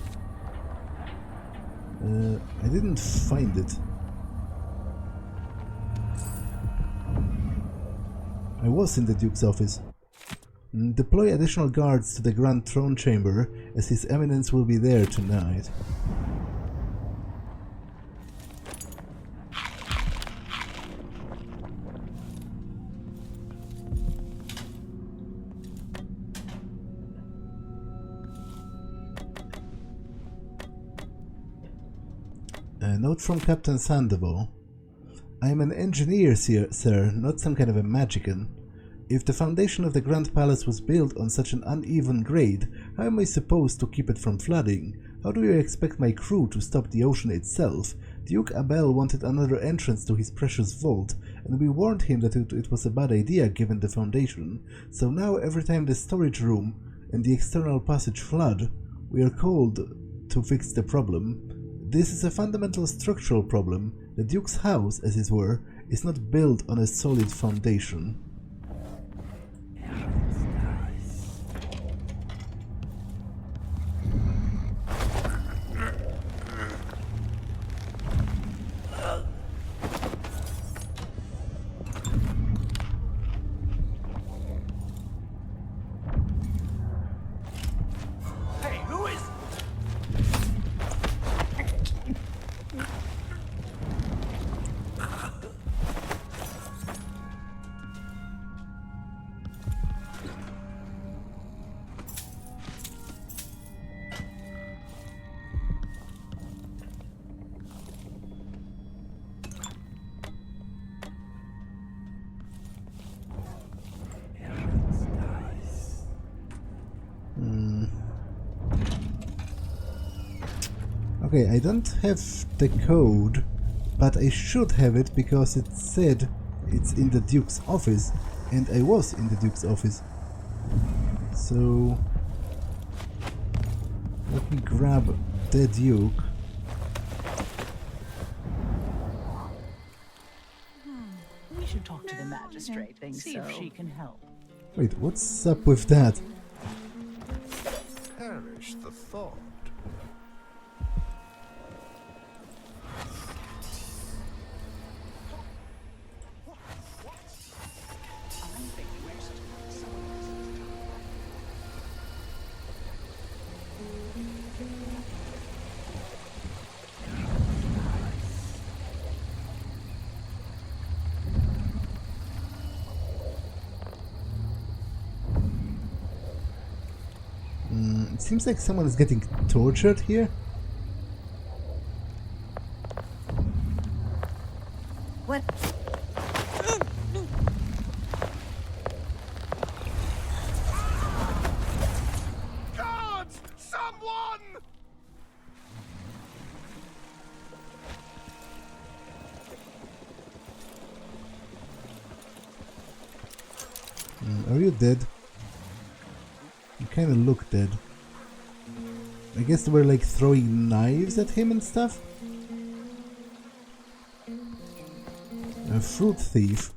I didn't find it. I was in the Duke's office. Deploy additional guards to the Grand Throne Chamber, as His Eminence will be there tonight. A note from Captain Sandoval. I am an engineer, sir, not some kind of a magician. If the foundation of the Grand Palace was built on such an uneven grade, how am I supposed to keep it from flooding? How do you expect my crew to stop the ocean itself? Duke Abel wanted another entrance to his precious vault, and we warned him that it was a bad idea given the foundation, so now every time the storage room and the external passage flood, we are called to fix the problem. This is a fundamental structural problem. The Duke's house, as it were, is not built on a solid foundation. Okay, I don't have the code, but I should have it because it said it's in the Duke's office, and I was in the Duke's office. So let me grab the Duke. We should talk to the magistrate, see if she can help. Wait, what's up with that? Perish the thought. It seems like someone is getting tortured here. What? Guards! Someone! Are you dead? You kinda look dead. I guess they were like throwing knives at him and stuff? A fruit thief.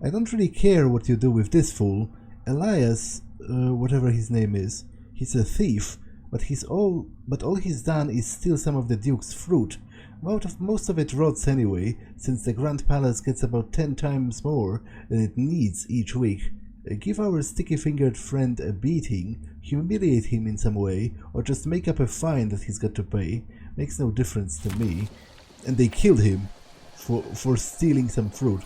I don't really care what you do with this fool. Elias, whatever his name is, he's a thief, but all he's done is steal some of the Duke's fruit. Most of it rots anyway, since the Grand Palace gets about 10 times more than it needs each week. Give our sticky-fingered friend a beating, humiliate him in some way, or just make up a fine that he's got to pay. Makes no difference to me. And they killed him for stealing some fruit.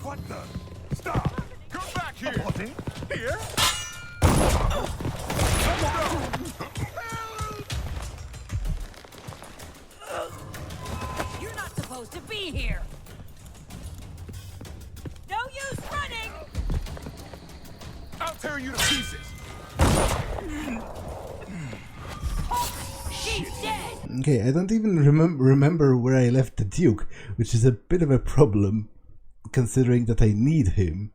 What the? Stop! Come back here! Here? You're not supposed to be here. No use running. I'll tear you to pieces. She's dead. Okay, I don't even remember where I left the Duke, which is a bit of a problem, considering that I need him.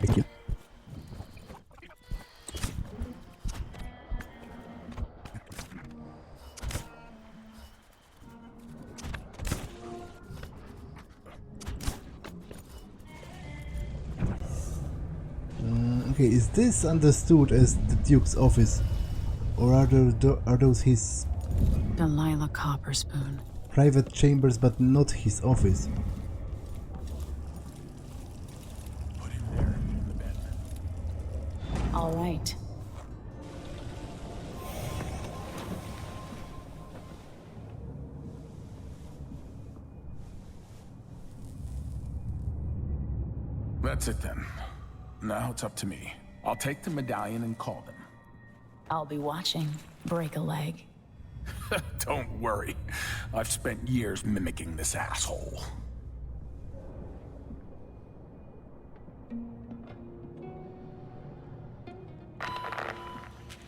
Thank you. Okay, is this understood as the Duke's office? Or are those his... Delilah Copperspoon. Private chambers, but not his office? Put him there, in the bed. All right. That's it then. Now it's up to me. I'll take the medallion and call them. I'll be watching. Break a leg. Don't worry. I've spent years mimicking this asshole.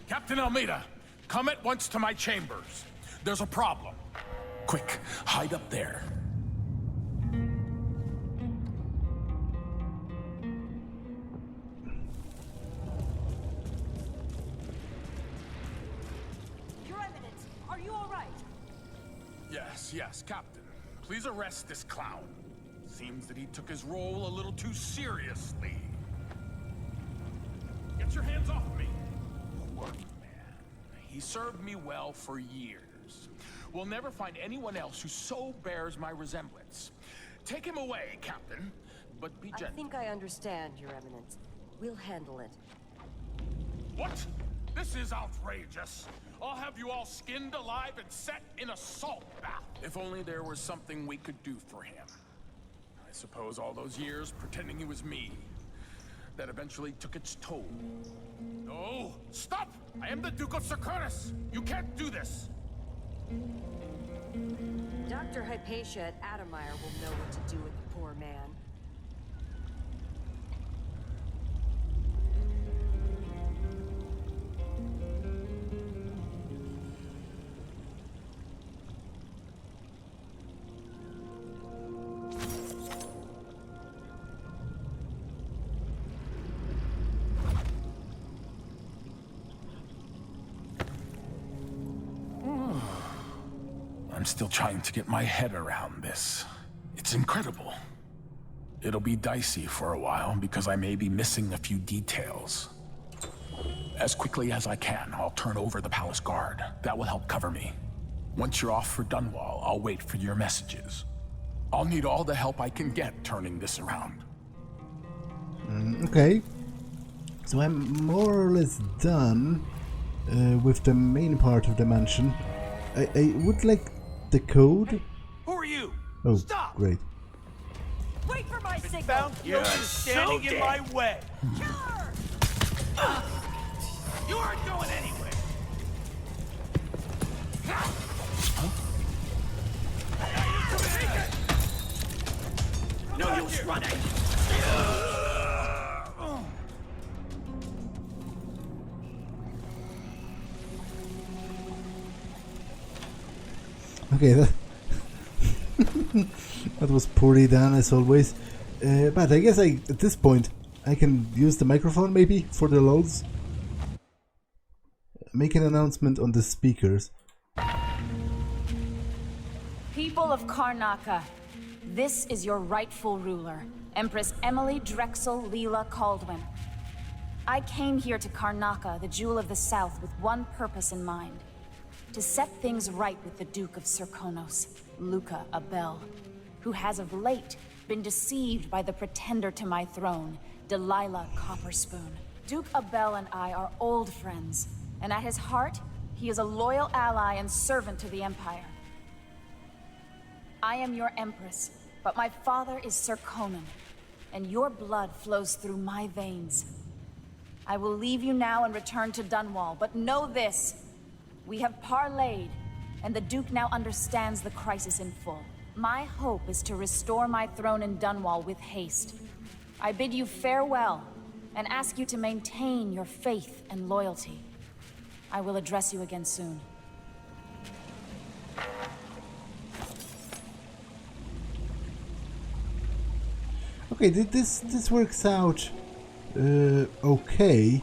Captain Almeida, come at once to my chambers. There's a problem. Quick, hide up there. Yes, Captain. Please arrest this clown. Seems that he took his role a little too seriously. Get your hands off me! Work, man. He served me well for years. We'll never find anyone else who so bears my resemblance. Take him away, Captain, but be gentle. I think I understand, Your Eminence. We'll handle it. What? This is outrageous. I'll have you all skinned alive and set in a salt bath. If only there was something we could do for him. I suppose all those years pretending he was me, that eventually took its toll. No! Stop! I am the Duke of Serkonos! You can't do this! Dr. Hypatia at Adamire will know what to do with the poor man. I'm still trying to get my head around this. It's incredible. It'll be dicey for a while because I may be missing a few details. As quickly as I can, I'll turn over the palace guard. That will help cover me. Once you're off for Dunwall, I'll wait for your messages. I'll need all the help I can get turning this around. Okay. So I'm more or less done with the main part of the mansion. I would like the code. Who are you? Oh, Stop! Great. Wait for my signal! You're standing in my way! Killer! You aren't going anywhere! No use running! Okay, that was poorly done as always. But I guess at this point I can use the microphone maybe for the loads. Make an announcement on the speakers. People of Karnaca, this is your rightful ruler, Empress Emily Leela Kaldwin. I came here to Karnaca, the Jewel of the South, with one purpose in mind. To set things right with the Duke of Serkonos, Luca Abel, who has of late been deceived by the pretender to my throne, Delilah Copperspoon. Duke Abel and I are old friends, and at his heart, he is a loyal ally and servant to the Empire. I am your Empress, but my father is Serkonan, and your blood flows through my veins. I will leave you now and return to Dunwall, but know this. We have parlayed, and the Duke now understands the crisis in full. My hope is to restore my throne in Dunwall with haste. I bid you farewell, and ask you to maintain your faith and loyalty. I will address you again soon. Okay, this works out okay,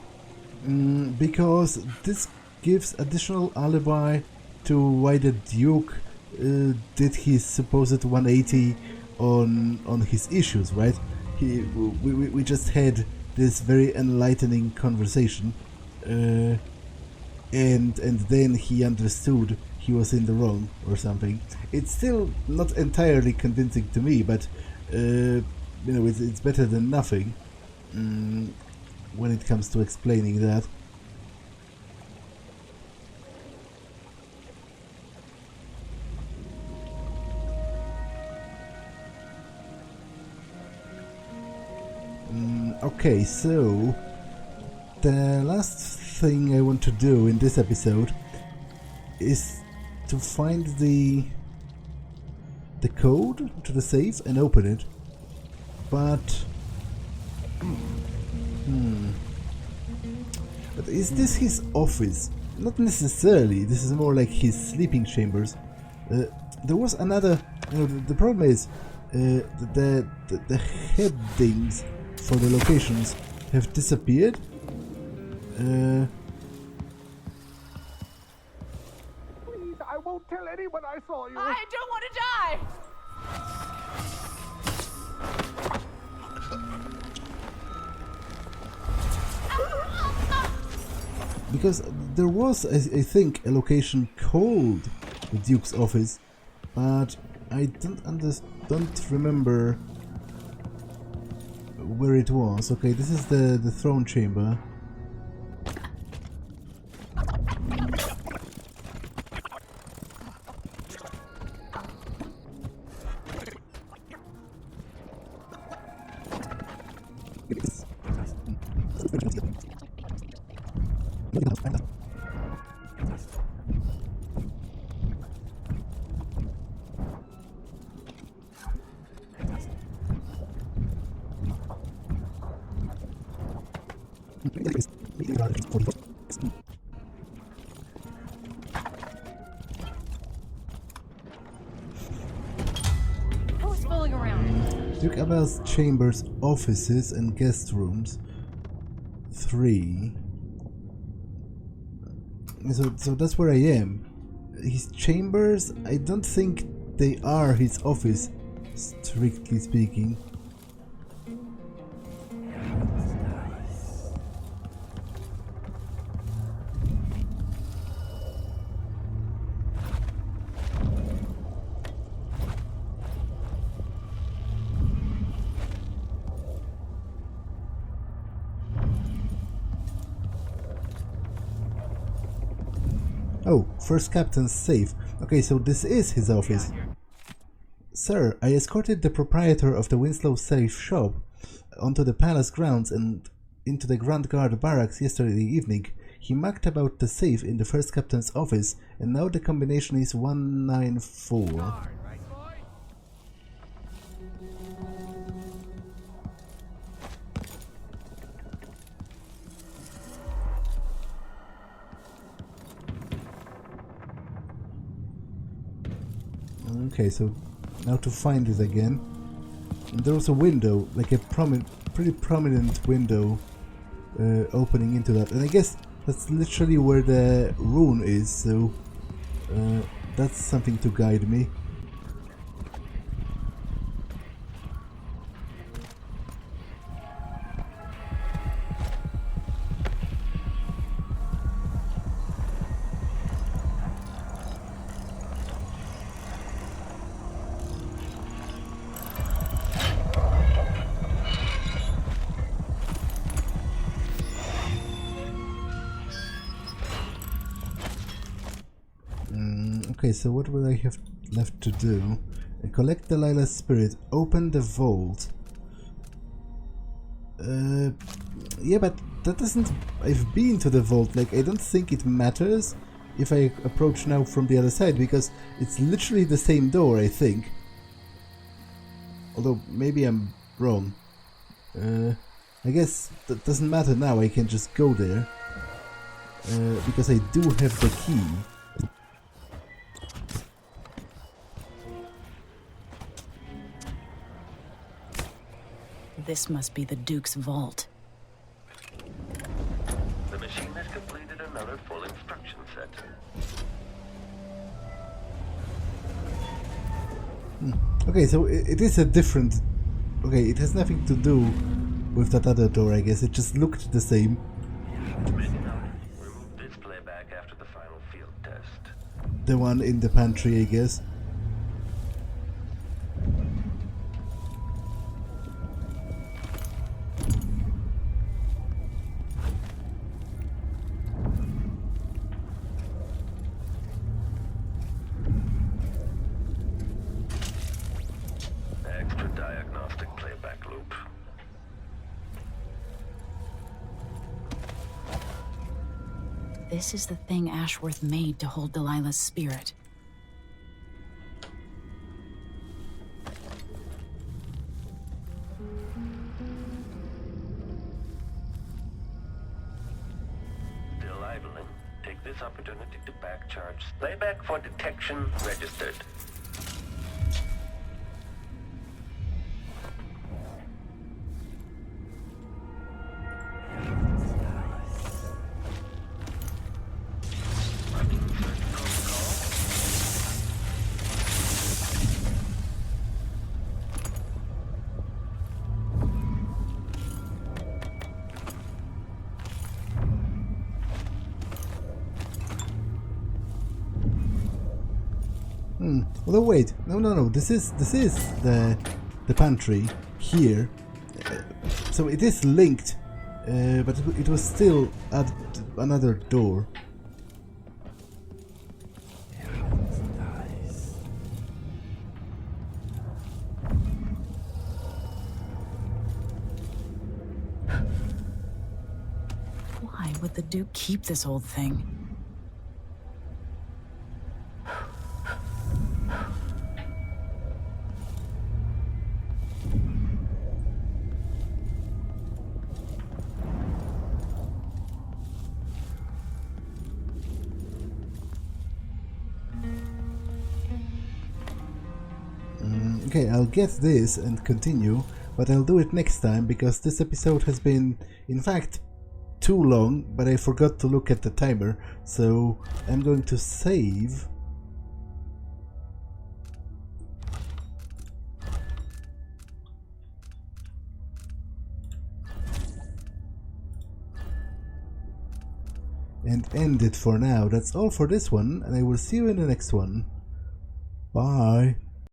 because this gives additional alibi to why the Duke did his supposed 180 on his issues, right? we just had this very enlightening conversation, and then he understood he was in the wrong or something. It's still not entirely convincing to me, but you know, it's better than nothing when it comes to explaining that. Okay, so the last thing I want to do in this episode is to find the code to the safe and open it. But but is this his office? Not necessarily. This is more like his sleeping chambers. There was another. You know, the problem is the headings for the locations have disappeared. Please, I won't tell anyone I saw you. I don't want to die! Because there was, I think, a location called the Duke's office, but I don't remember where it was. Okay, this is the throne chamber. Who's fooling around? Duke Abel's chambers, offices, and guest rooms. 3. So that's where I am. His chambers, I don't think they are his office, strictly speaking. Oh, first captain's safe. Okay, so this is his office. Sir, I escorted the proprietor of the Winslow safe shop onto the palace grounds and into the Grand Guard barracks yesterday evening. He mucked about the safe in the first captain's office, and now the combination is 194. Okay, so now to find it again. And there was a window, like a pretty prominent window opening into that. And I guess that's literally where the rune is, so that's something to guide me. Okay, so what will I have left to do? Collect Delilah's spirit, open the vault. Yeah, but that doesn't... I've been to the vault, like, I don't think it matters if I approach now from the other side, because it's literally the same door, I think. Although, maybe I'm wrong. I guess that doesn't matter now, I can just go there. Because I do have the key. This must be the Duke's vault. The machine has completed another full instruction set. Okay, so it is a different Okay, it has nothing to do with that other door, I guess. It just looked the same. Remove this playback after the final field test. The one in the pantry, I guess. Extra diagnostic playback loop. This is the thing Ashworth made to hold Delilah's spirit. Delilah, take this opportunity to backcharge. Playback for detection registered. Although wait, no. This is the pantry here, so it is linked, but it was still at another door. Why would the Duke keep this old thing? Okay, I'll get this and continue, but I'll do it next time because this episode has been, in fact, too long, but I forgot to look at the timer, so I'm going to save. And end it for now. That's all for this one, and I will see you in the next one. Bye.